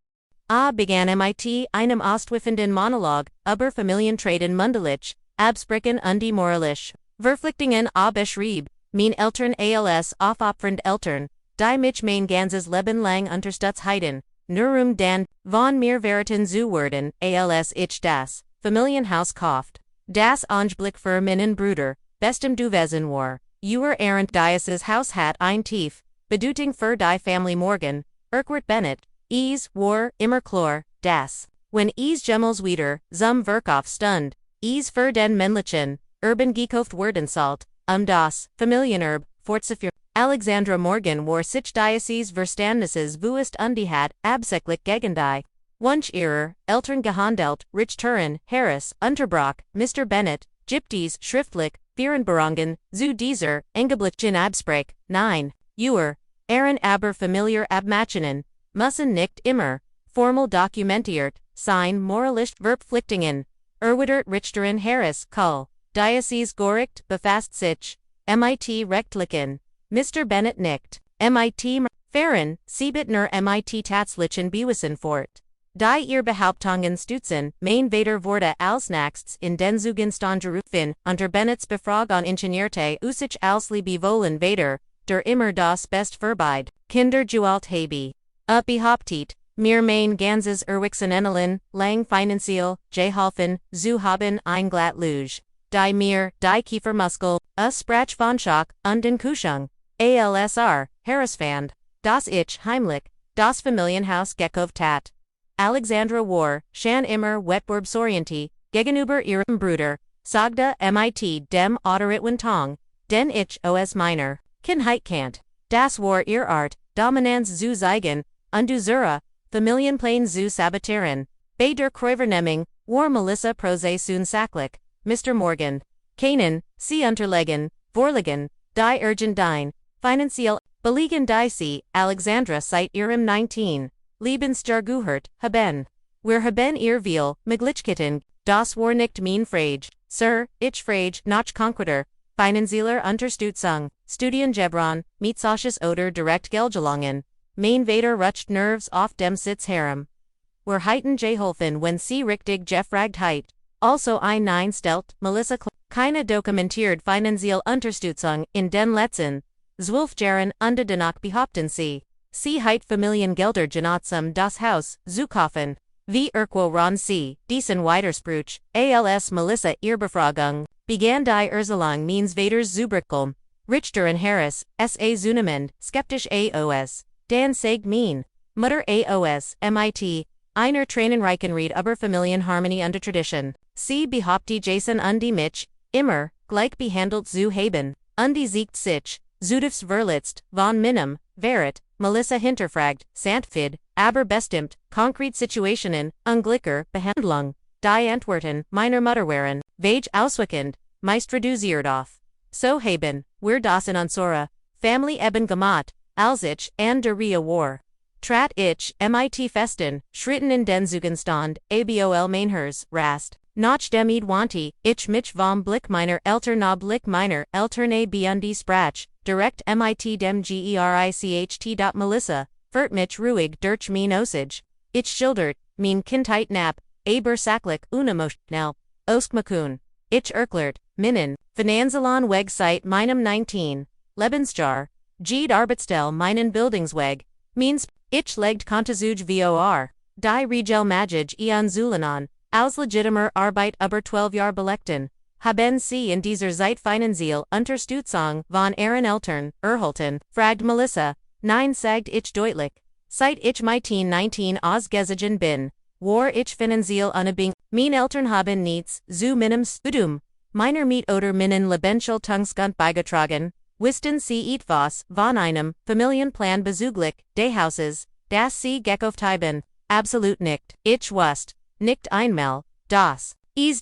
Begann MIT einem ausschweifenden Monolog, über Familientreten mundlich, absprechen und die moralisch, Verpflichtungen beschrieb, mein Eltern als aufopfernd Eltern, die mich mein ganzes Leben lang unterstützen, nur dann, von mir verraten zu werden, als ich das Familienhaus kauft. Das Anblick für meinen Bruder, bestem du wissen war, ihren dieses Haus hat ein tief, Bedeutung für die Family Morgan, Bennett, war immer klar, das, wenn Gemmels wieder, zum Verkauf stund, für den männlichen, Urban gekauft werden sollt, das Familienerbe, fortzuführen. Alexandra Morgan war sich dieses Verständnisses bewusst und die hat, absichtlich gegen die Wunsch ihrer Eltern gehandelt, Richterin, Harris, unterbrach, Mr. Bennett, gibt schriftlich, Vereinbarungen, zu dieser, engeblichen Absprach, nein, ihren aber familiar Abmachungen, müssen nicht immer, formal dokumentiert, sein moralisch Verpflichtungen, Richterin Harris, Kull, Diocese Gericht, befasst sich, MIT rechtlichen, Mr. Bennett nickt, MIT Fern, Siebitner MIT Tatzlichen bewiesen fort. Die ihr Behauptungen stützen, mein Vater wurde als nächstes in den Zugenstand gerufen, unter Bennetts Befragung ingenierte sich als bewohlen Vater, der immer das Best verbeid, Kinder gealt habe. Behauptet, mir mein ganzes Erwachsenenleben lang finanziell, geholfen, zu haben ein glatt Luge. Die mir, die Kiefermuskel, Sprach von Schock, und den Kuschung. ALSR, Harris fand, das ich heimlich, das Familienhaus gekauft hat. Alexandra war, schon immer wettbewerbsorientiert, gegenüber ihrem Bruder, sagte MIT dem Tong, den ich os meiner, Kindheit kannt. Das war ihr Art, Dominanz zu zeigen, und unsere, Familienplan zu sabotieren. Bei der Kreuvernehmung, war Melissa Prose soon sacklich, Mr. Morgan. Keinen, sie unterlegen, vorlegen, die Urgentine, finanziell, belegen die sie, Alexandra seit ihrem 19. Lebensjahr gehört, haben. Wir haben ihr viel, Miglichkeiten, das war nicht mein Frage, Sir, ich frage, nach Conqueror, finanzieller Unterstützung, Studiengebron, mit solches oder direkt Geldgelangen. Mein Vater rutscht Nerves auf dem Sitz herum. Wir heiten geholfen wenn sie richtig gefragt heit. Also ein Nein stellt, Melissa keine dokumentiert finanziell Unterstützung in den letzten 12 Jahren und danach behaupten sie. Sie heit Familiengelder genotzen das Haus zu kaufen. Wie ran sie, diesen Widerspruch, als Melissa ihr Befragung, begann die Erzelung meines Vaters Zubrickeln. Richterin Harris, sa zunehmend, skeptisch AOS. Dan sagt mein Mutter AOS, MIT, einer tränenreichen Ried über Familienharmonie und Tradition. Sie behauptet Jason und die mich, immer, gleich behandelt zu haben, und die siegt sich, zutiefst verletzt, von meinem, Verrat, Melissa hinterfragt, Santfid, aber bestimmt, konkret Situationen, Unglicker, Behandlung, die Antworten, meiner Mutter waren, vage ausweichend, meist reduziert auf. So haben, wir das in unsere, Family eben gemacht, als ich, and der Ria war. Trat ich, mit festen, Schritten in den Zugenstand, abol meinhers, rast. Nach dem wanti, ich mich vom Blick meiner Eltern ob Blick meiner Eltern beundy sprach, direkt mit dem Gericht. Melissa, Furt mich ruhig durch mein Osage. Ich schildert, mein Kindheit nap, aber saklich unemotionell, Oskmakun. Ich erklärt, meinen, Finanzalon Weg seit meinem 19. Lebensjahr, Jede Arbeitsstelle meinen Bildungsweg, means, ich legt Kontazuge vor, die Regel Magij ian Zulanon, aus legitimer Arbeit über 12 Jahr belekten, haben sie in dieser Zeit finanziell Unterstützung von ihren Eltern erhalten, fragt Melissa, nein sagt ich deutlich, seit ich mein 19 ausgezogen bin, war ich finanziell unabhängig, mein Eltern haben nichts zu meinem Studium, meiner Miet oder meinen Lebenserhaltungsgrund beigetragen, wisten sie etwas von einem Familienplan bezüglich des Hauses, das sie gekauft haben, absolut nicht, ich wusste nicht einmal, dass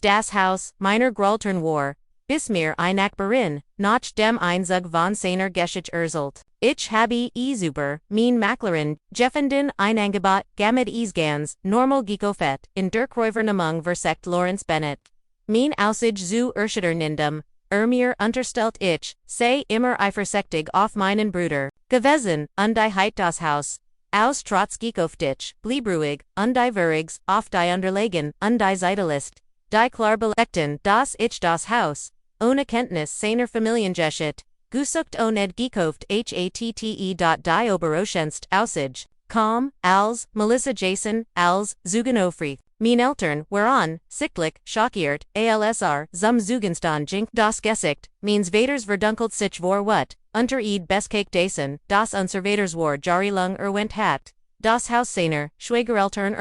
das Haus meiner Großeltern war, bis mir ein Nachbarin nach dem Einzug von seiner Geschichte erzählt. Ich habe über mein Maklerin gefunden ein Angebot mit ganz normal gekauft in der Kräuvernummer versekt Lawrence Bennett. Mein Aussage zu erschütternendem, mir unterstellt ich, sei immer eifersüchtig auf meinen Bruder gewesen, und die Heit das Haus. Aus trotz gekauft ich, blieb ruhig, und die Verigs, auf die Unterlegen, und die Zeitalist, die klar belekten, dass ich das Haus, ohne Kenntnis seiner Familiengeschichte, gesucht und gekauft hatte. Die Oberochenst Aussage, kaum, als, Melissa Jason, als, Zugenofrei. Mein Eltern waren, sichtlich, schockiert, alsr, zum Zugenstand jink das Gesicht, means Vaders verdunkelt sich vor wat, unter beskake dasen, das unser war jahrelang hat, das Haus seiner, Schwiegereltern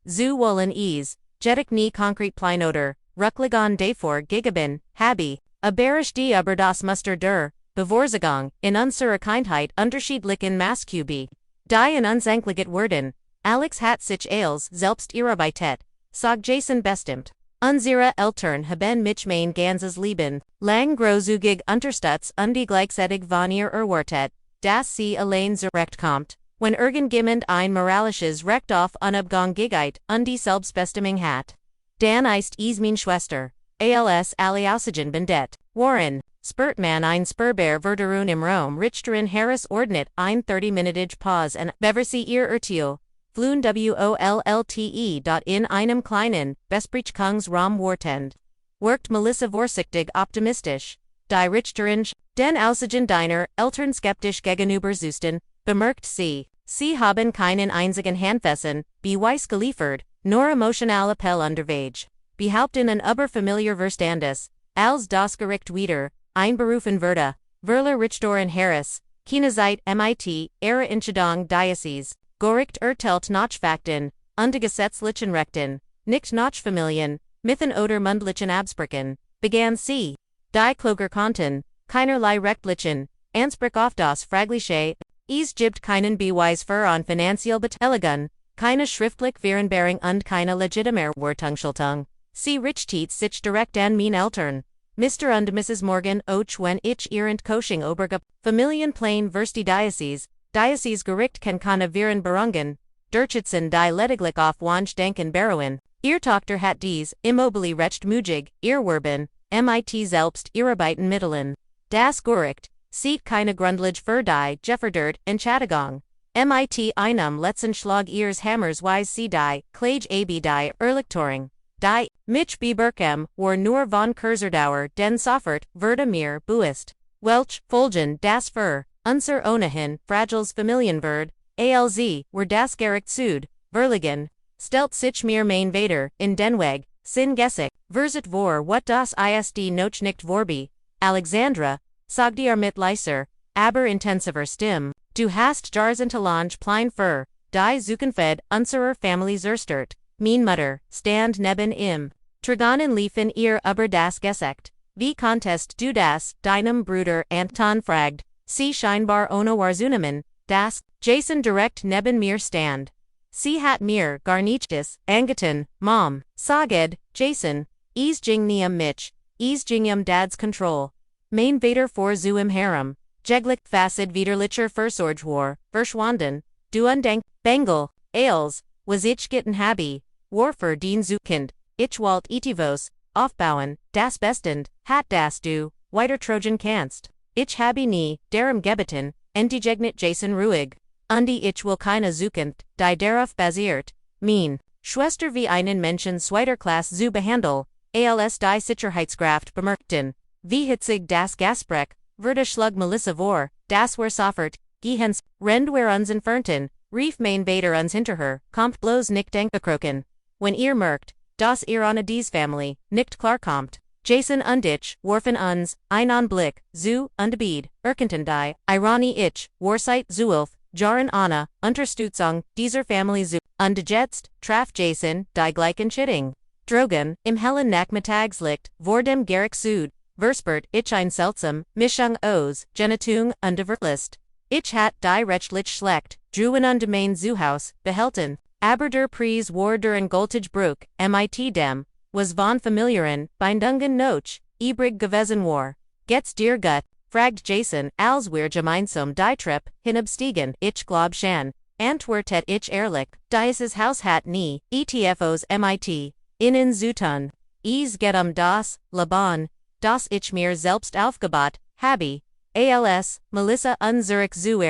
zu wollen jedig nie konkret Pleinoder, Ruckligon davor gegeben, habe, berisch die über das Muster der, Bevorzugung, in unserer Kindheit unterschiedlichen Maßkubi, die in unsenkliget werden, Alex hat sich als selbst Arbeitet, sag Jason bestimmt. Unsere Eltern haben mich mein ganzes Leben lang großzügig unterstützt und die gleichzeitig von ihr erwartet, dass sie allein zurechtkommt, wenn irgendjemand ein moralisches Recht auf Unabhängigkeit und die Selbstbestimmung hat. Dann ist meine Schwester, als alle Aussigen bindet, Warren, spurt man ein Spurbear Verderun im Raum Richteren Harris ordnet ein 30-minütige Pause und beversi ihr Urteil. Flun wollte. In einem kleinen, Besprechungsraum wartend. Workt Melissa vorsichtig optimistisch. Die Richterin, den Aussigen deiner Eltern skeptisch gegenüber Zusten, bemerkt sie. Sie haben keinen einzigen Handfesten, Beweis geliefert, nur emotionale Appell unterwegs. Behaupten an überfamiliar Verstandes, als das Gericht wieder, einberufen würde, Verler Richterin Harris, keine Zeit mit, ihre Entscheidung Diocese. Gericht erteilt nach Fakten, und gesetzlichen Rechten, nicht nach Familien, Mithen oder mundlichen Absprachen, begann sie. Die Kloger konnten, keinerlei rechtlichen, Anspruch auf das Fragliche, es gibt keinen Beweis für an finanziell Beteiligung, keine schriftlich Vereinbarung und keine legitimare Wartungsschaltung. Sie richtet sich direkt an mein Eltern. Mr. und Mrs. Morgan auch wenn ich ihren Coaching oberge, Familienplan vers die Diocese, Gericht kann keine Vereinbarungen, durchsetzen die lediglich auf Wunsch denken beruhen. Ihr Tochter hat dies, immobile recht müßig, erwerben, mit selbst Arbeiten Mitteln. Das Gericht, sieht keine Grundlage für die geforderte Entschädigung. Mit einem letzten Schlag ihres Hammers weis sie die Klage die Erlichtung. Die, mich bekam, war nur von Kurzerdauer, den sofort, wurde mir bewusst. Welch, Folgen, das für, unser ohnehin, fragiles Familienbild, alz, were das Gericht Süd, verliegen, stellt sich mir mein Vater, in den Weg, sin Gesicht, verzet vor what das ist noch nicht vorbi, Alexandra, sagt ihr mit leiser, aber intensiver Stimme, du hast Jahrzehntelang plein für, die Zukunft unserer Familie zerstört. Mein Mutter, stand neben ihm. Trigonen liefen ihr über das Gesicht. Wie konntest du das, deinem Bruder Anton fragt, sie scheinbar ohne Wahrzunehmen, dass, Jason direkt neben mir stand. Sie hat mir gar nichts angetan, Mom, saged, Jason, es ging nie mich, es ging Dad's Control. Mein Vater vor zu im Harem, jeglich facet widerlicher Versorge war, verschwanden. du undank, Bengal, Ailes, was ich gitten happy, Warfer den Zukind, ich walt etivos, aufbauen, das Bestend, hat das du, weiter Trojan kannst. Ich habe nie, darum gebeten, endigegnit Jason ruhig. Undi ich will keine Zukunft, die darauf basiert, meinen. Schwester wie einen Menschen zweiter Klasse zu behandel, als die Sicherheitskraft bemerkten. Wie hitzig das Gasprech, wurde schlug Melissa vor, das war sofort, gehens, rend wir uns entfernten, rief mein Vater uns hinterher, kommt bloß nicht angekrochen. Wenn ihr merkt, dass ihr ohne dies Family, nicht klarkommt. Jason und ich, warfen uns, ein Anblick, zu, undebied, erkannten die, Ironie ich, Wahrheit zuelf, Jahre Anna, Unterstützung, dieser Family zu, und jetzt, traf Jason, die gleichen Chitting. Drogen, im hellen Nachmittagslicht, vor dem Gericht Süd, verspürt ich ein seltsam, Mischung aus, Genitung und Verlust. Ich hat die rechtlich schlecht, druen und mein Zuhaus, behalten, aber der Preis war der Engoltige Bruch, mit dem, was von Familien, Bindungen noch, übrig gewesen war. Geht's dir gut, fragt Jason, als wir gemeinsam die Treppe hinabstiegen, ich glaub schon, antwortet ich ehrlich, dieses Haus hat nie, etfos mit, innen zu tun. Es geht das Leben, das ich mir selbst aufgebaut habe, als, Melissa Zurich zu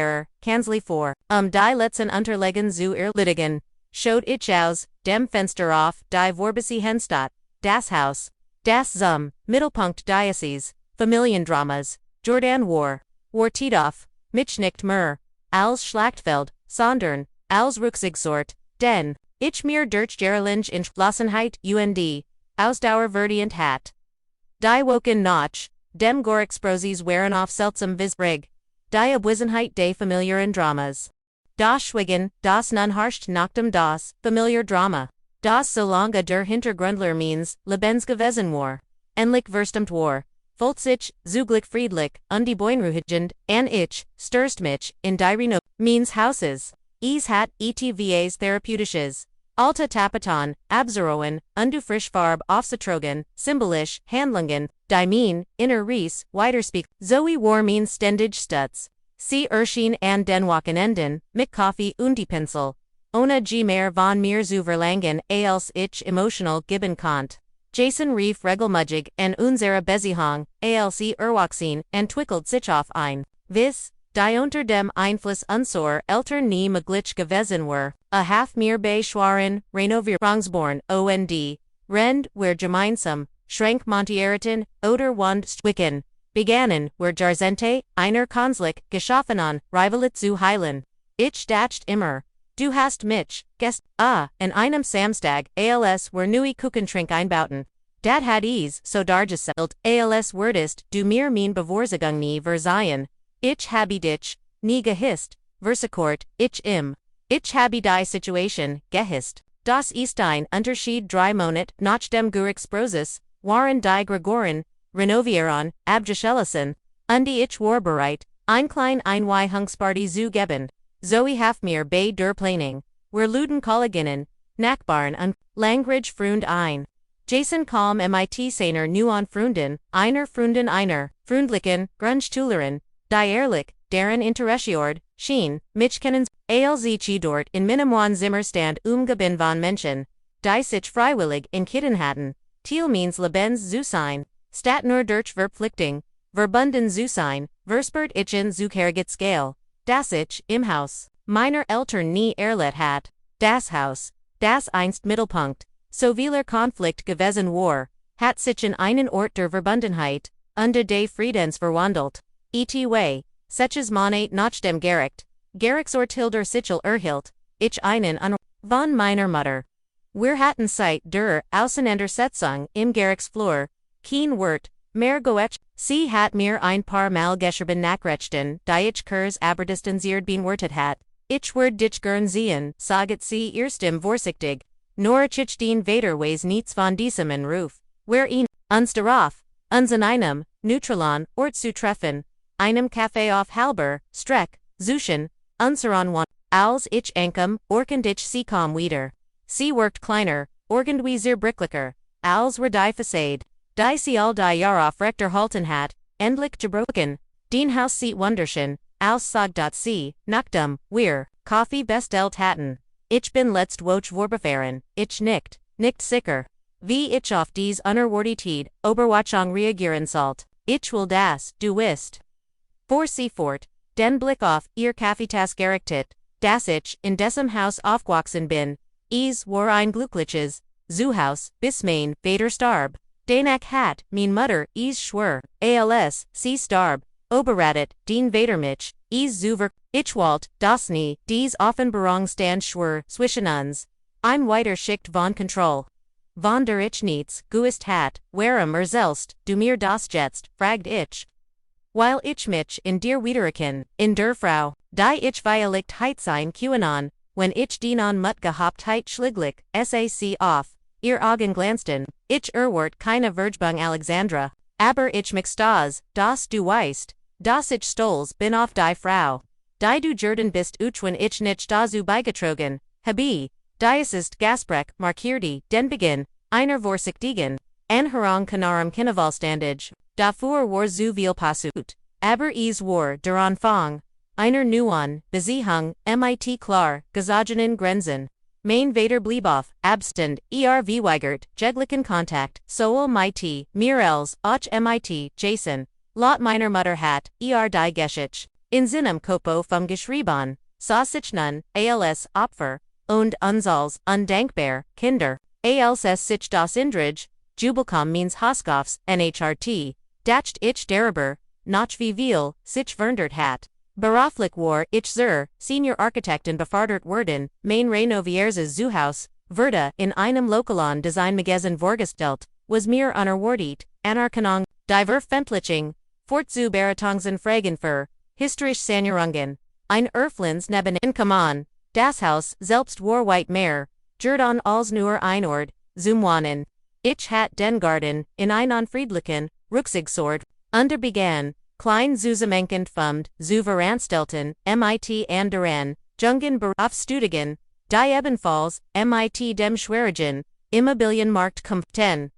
Kanzlei vor, die letzten Unterlagen zu erledigen. Schaut ich aus, dem Fenster auf, die Vorbisi Henstadt, das Haus, das Mittelpunkt Diocese, Familiendramas, Jordan war Titoff, mich nicht mehr, als Schlachtfeld, sondern, als Rücksichtssort, denn, ich mir durch Gerlinge Entschlossenheit und, Ausdauer verdient hat. Die Woken noch, dem Gorexproses waren auf seltsam Visrig, die Abwesenheit des familiären Dramas. Das Schwiegen, das nun herrscht nach dem das familiar Drama. Das solange der Hintergrundler means, lebensgewesen war. Endlich verstimmt war. Folzich, zuglich friedlich, und die Boinruhigend, an ich, stürst mich, in die Reno, means houses. Es hat etvas therapeutisches. Alta Tapeton, Abzuroen, und du Frischfarb aufzutrogen, symbolisch, Handlungen, die mean, inner Ries, weiterspeak, Zoe war means ständig Stutz. Sie erschien an den Wochenenden, mit Kaffee und die Pinsel. Ohne mehr von mir zu verlangen, als ich emotional geben konnt. Jason rief regelmäßig an unsere Beziehung, als erwachsen, und twickelt sich auf ein. Vis, die unter dem Einfluss unserer Eltern nie möglich gewesen war, half mir bei schweren Renovierungsborn und, rend, wir gemeinsam, schrank Montierten, oder wand Stwicken. Begannen, wir Jarzente, einer Konflikt, geschaffen an, Rivalit zu heilen. Ich dacht immer, du hast mich, an einem Samstag, als wir neue Kuchentrink einbauten. Dat hat so dargestellt, als würdest du mir mein Bevorzugung nie verzeihen. Ich habe dich, nie gehisst, versekort, ich habe die Situation, gehisst. Das ist ein Unterschied 3 Monat nach dem Gerichtsprozess, waren die Gregoren, Renovieren, abgeschlossen, und ich war bereit, ein klein Einweihungsparty zu geben. Zoe half mir bei der Planning. Wir luden Kolleginnen, Nachbarn und Langridge Freund ein. Jason kaum mit seiner neuen Freundin, einer Freundlichen, Grundschülerin, die ehrlich, deren interessiert, schien, mich kennen, als ich dort in meinem Zimmerstand umgeben von Menschen, die sich freiwillig in Kitten hatten, Thiel means lebens zu sein. Stat nur durch Verpflichtung, verbunden zu sein, verspürt ich in Zuckergit Scale, das ich, im Haus, meiner Eltern nie erlebt hat, das Haus, das einst Mittelpunkt, so vieler Konflikt gewesen war, hat sich in einen Ort der Verbundenheit, unter des Friedens verwandelt, etwa, seches Monat nach dem Gericht, Gerichtsurteil Sichel erhielt, ich einen an von meiner Mutter. Wir hatten seit der Auseinandersetzung im Gerichtsflur, kein Wort, mehr goetsch, sie hat mir ein paar Mal geschrieben nachrechten, die ich kurs aberdistanziert beantwortet hat. Ich würde dich gern sehen, saget sie erstem vorsichtig. Nur ich den Vaterways nichts von diesem in Ruf. Wer ihn, uns darauf, uns in einem, neutralen, Ort zu treffen, einem Café auf halber, Streck, Zuschen, unseren one, als ich ankomme, orkend ich sie kaum wieder. Sie workt kleiner, orgend wie sehr bricklicher, als wir die Fassade. Die sie all die Jahre auf Rechter halten hat, endlich gebrochen, den Haus sieht wunderschön, als sagt sie, nachdem, wir, Coffee bestellt hatten. Ich bin letzt Woche vorbefahren, ich nicht sicher. Wie ich auf dies unerwartet Oberwachung reagieren sollt. Ich will das, du wisst. Vor sie fort, den Blick auf ihr Kaffeetasse gerichtet, das ich in diesem Haus aufgewachsen bin. Es war ein glückliches Zuhaus, bis mein Vater starb. Danach hat mein Mutter es schwör, als sie starb, oberratet den Vater mich, es zuver, ich wollt, das nie, dies Offenbarungsstand schwör, zwischen uns. Ein weiter Schicht von Kontroll. Von der ich nichts, gewusst hat, warum selbst, du mir das jetzt, fragt ich. Weil ich mich in dir wiedererken, in der Frau, die ich Violet sein QAnon, wenn ich den an Mut gehabt heit schliglich, sac auf, ihr Augen glanzten, ich wart keine Vergebung Alexandra, aber ich mich das du weißt, das ich stolz bin auf die Frau. Die du Jordan bist wenn ich nicht dazu beigetragen, habe, dies ist Gaspreck, markierte, den Beginn, einer vorsichtigen, Anhörung Kanarum Kinnevalstandig, dafür war zu viel passiert, aber es war der Anfang, einer neuen, Beziehung, mit klar, gesogenen Grenzen. Mein Vater blieb auf, abstand, weigert, jeglichen Kontakt, sowohl mit, mir als, auch mit, Jason, Lot meiner Mutter hat, die Geschichte, in seinem Kopo vom Geschrieben, sah sich nun, als Opfer, und uns als, undankbar, Kinder, als sich das Indrige, Jubilcom means Hoskoffs, nhrt, dacht ich darüber, noch wie viel, sich verndert hat. Beruflich war ich Senior Architektin befördert worden, mein Renovieres Zuhaus, wurde in einem lokalen Designmagazin vorgestellt, was mir unerwartet, Anerkennung, die Veröffentlichung, fort zu Beratungen Fragen für, historische Sanierungen, ein Erflins neben Kaum, das Haus selbst war weit mehr, Jordan als nur ein Ort, zum Wohnen. Ich hat den Garten, in einen friedlichen, Rücksigsort, unterbegann, klein zusammenhängend vom, zu Veranstalten, mit anderen, Jungen Berufsstudigen, die ebenfalls, mit dem schwierigen, Immobilienmarkt kämpften.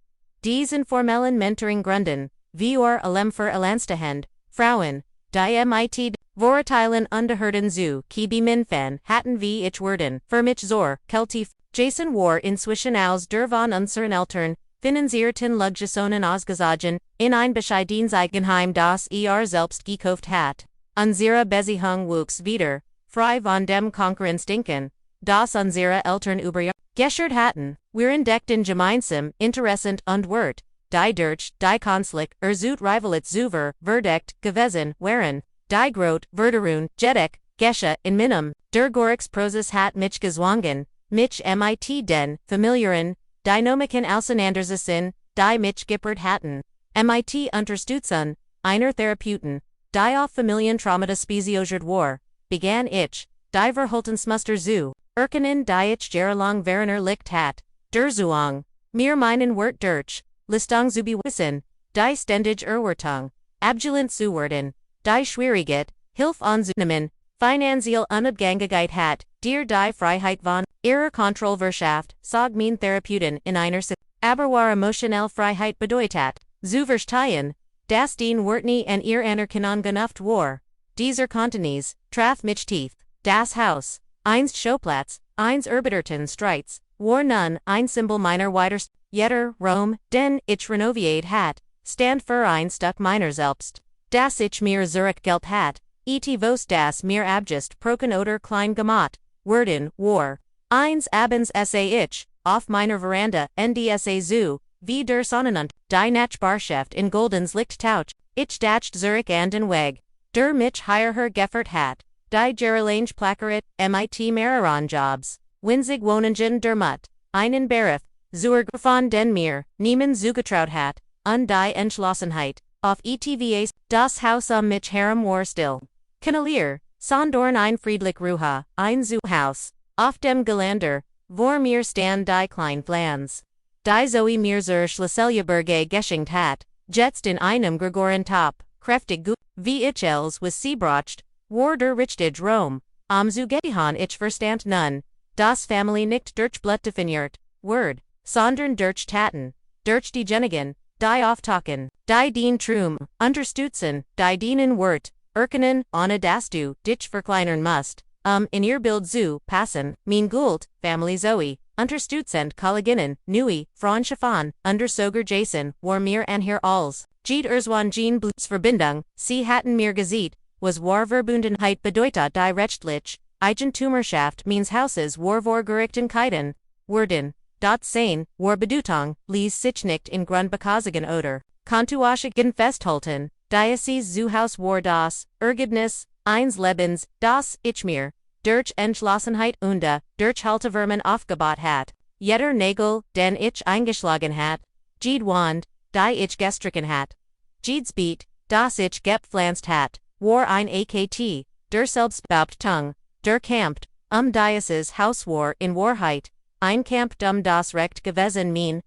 Dies informellen Mentoring gründen, wir allem für Alleinstehend, Frauen, die mit, Vorurteilen unterhörten zu, Minfan, hatten wie ich werden, für mich Keltief, Jason war inzwischen aus der von unseren Eltern, finanzierten Luggesonen ausgezogen, in ein bescheidenes Eigenheim das selbst gekauft hat. Unsere Beziehung wuchs wieder, frei von dem Konkurrenzdenken, das unsere Eltern über geschert hatten, wir entdeckten gemeinsam, interessant und wert, die durch, die Konflikt, zut Rivalit zuver, verdeckt, gewesen, waren, die Grot, Verderun, Jedek, Gesche, in Minum, der Gorix Proses hat mich gezwungen, mich mit den, familiaren, Dynamiken auseinandersetzen, die mich geppert hatten, mit unterstützen, einer Therapeuten, die auf Familientraumata spezialisiert war, begann ich, die Verhaltensmuster zu, erkennen die ich jahrelang Werner licht hat, der Zuang, mir meinen Wort durch, Listung zu bewissen, die ständig Erwartung, abgelehnt zu werden, die Schwierigkeit, Hilf anzunehmen, finanziell Unabhängigkeit hat, dir die Freiheit von, ihrer Kontrollwirtschaft, sag mein Therapeuten in einer aber war emotionelle Freiheit bedeutet, zu verstehen, dass den Wortni en ihr Anerkennung genuft war. Dieser Kontinis, traf mich tief, das Haus, einst Schauplatz, eins erbitterten Streits, war nun ein Symbol meiner Weiters, jetter, Rom, den ich renoviert hat, stand für ein Stück meiner selbst, das ich mir zurückgelt hat, vos das mir abgest proken oder klein gemacht, werden, war, eins abends ich, auf meiner Veranda, ndsa zu, wie der Sonnenund, die Nachbarschaft in Goldens Licht tauch, ich dacht Zurich an den Weg, der mich hierher geffert hat, die Gerlange Plackerit, mit mehreran Jobs, winzig Wohnungen der Mut, einen Beruf, zur von den mir, niemand zugetraut hat, und die Entschlossenheit, auf ETVAs, das Haus am mich herem war still. Kanalier, sondorn ein friedlich Ruha, ein Zuhaus, auf dem Gelander, vor mir stand die klein Flans. Die Zoe mir zur Schlesseljeberge geschenkt hat, jetzt in einem Gregoren Top, kräftig gut, wie ich els was sie war der Richtige Rom, am Zugetihan ich verstand nun, das Family nicht durch Blut definiert, Word, sondern durch Taten, durch die Genigen, die Auftaken, die den Trum, unterstützen, die dienen Wort, erkennen, ohne dass du dich verkleinern musst, In ihr Bild zu passen, mein Gult, Family Zoe, Unterstützend Kolleginnen, Nui, Frauen Schiffan, Undersoger Jason, war mir an hier alls. Jeed Erzwan Jean Blutsverbindung, sie hatten mir gesieht, was war Verbundenheit bedeutet die Rechtlich, Eigentumschaft means houses war vor Gerichtenkeiten, Worden, dot sein, war Bedeutung, lies sich nicht in Grundbekasigen oder, Kontuaschigen festhalten, Diocese zu Haus war das, Ergebnis, eines Lebens, das ich mir, durch Entschlossenheit und Durchhaltevermögen aufgebaut hat, jeder Nagel, den ich eingeschlagen hat, Jeed Wand, die ich gestrichen hat, Jeeds Beat, das ich gepflanzt hat, war ein AKT, der Selbstbehauptung, der kämpft, Diocese Haus war in Wahrheit, ein Kampf das Recht gewesen mein,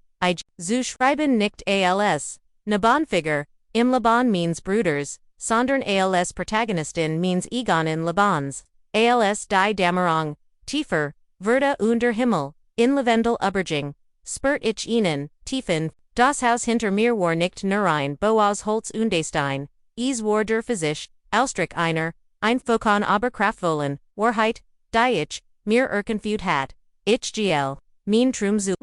zu schreiben nicht als, ne Bonfigur, im Laban means Bruders, sondern als Protagonistin means Egonin Labans, als die Dämmerung, tiefer, Werde unter Himmel, in Lavendel Uberging, spürt ich ihnen, tiefen, das Haus hinter mir war nicht nur ein Boas Holz Undestein, es war der Physik, Ausdruck einer, ein Fokon aber Kraftvollen, Wahrheit, die ich, mir erkenfühlt hat, ich gl, mein Traum zu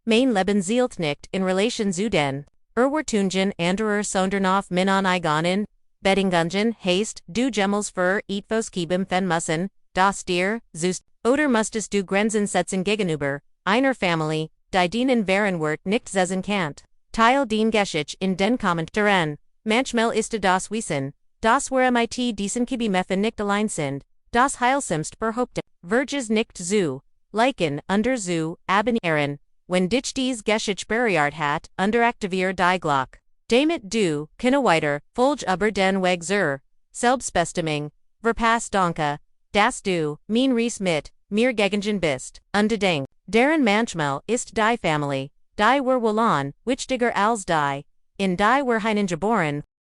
mein Leben zielt nicht in Relation zu den, Erwartungen anderer sondern auf meinen eigenen, Bedingungen heißt, du Gemmels für etwas geben fen müssen, das dir, zust, oder musstest du Grenzen setzen gegenüber, einer Familie, die dienen Warenwert nicht setzen kannt. Teil den Geschichte in den Kommentaren, manchmal ist das Wissen, das war mit diesen Kibimeffen nicht allein sind, das heilsamst behaupte, Verges nicht zu, Leichen under zu, abenieren, wenn dich dies Geschichte berührt hat, underaktivier die Glock. Damit du, keine weiter, Folge über den Weg zur Selbstbestimmung, verpass danke, dass du, mein Ries mit, mir gegengen bist, ungedenk, deren manchmal ist die Familie, die wir wollen, wichtiger als die, in die wir hinein geboren,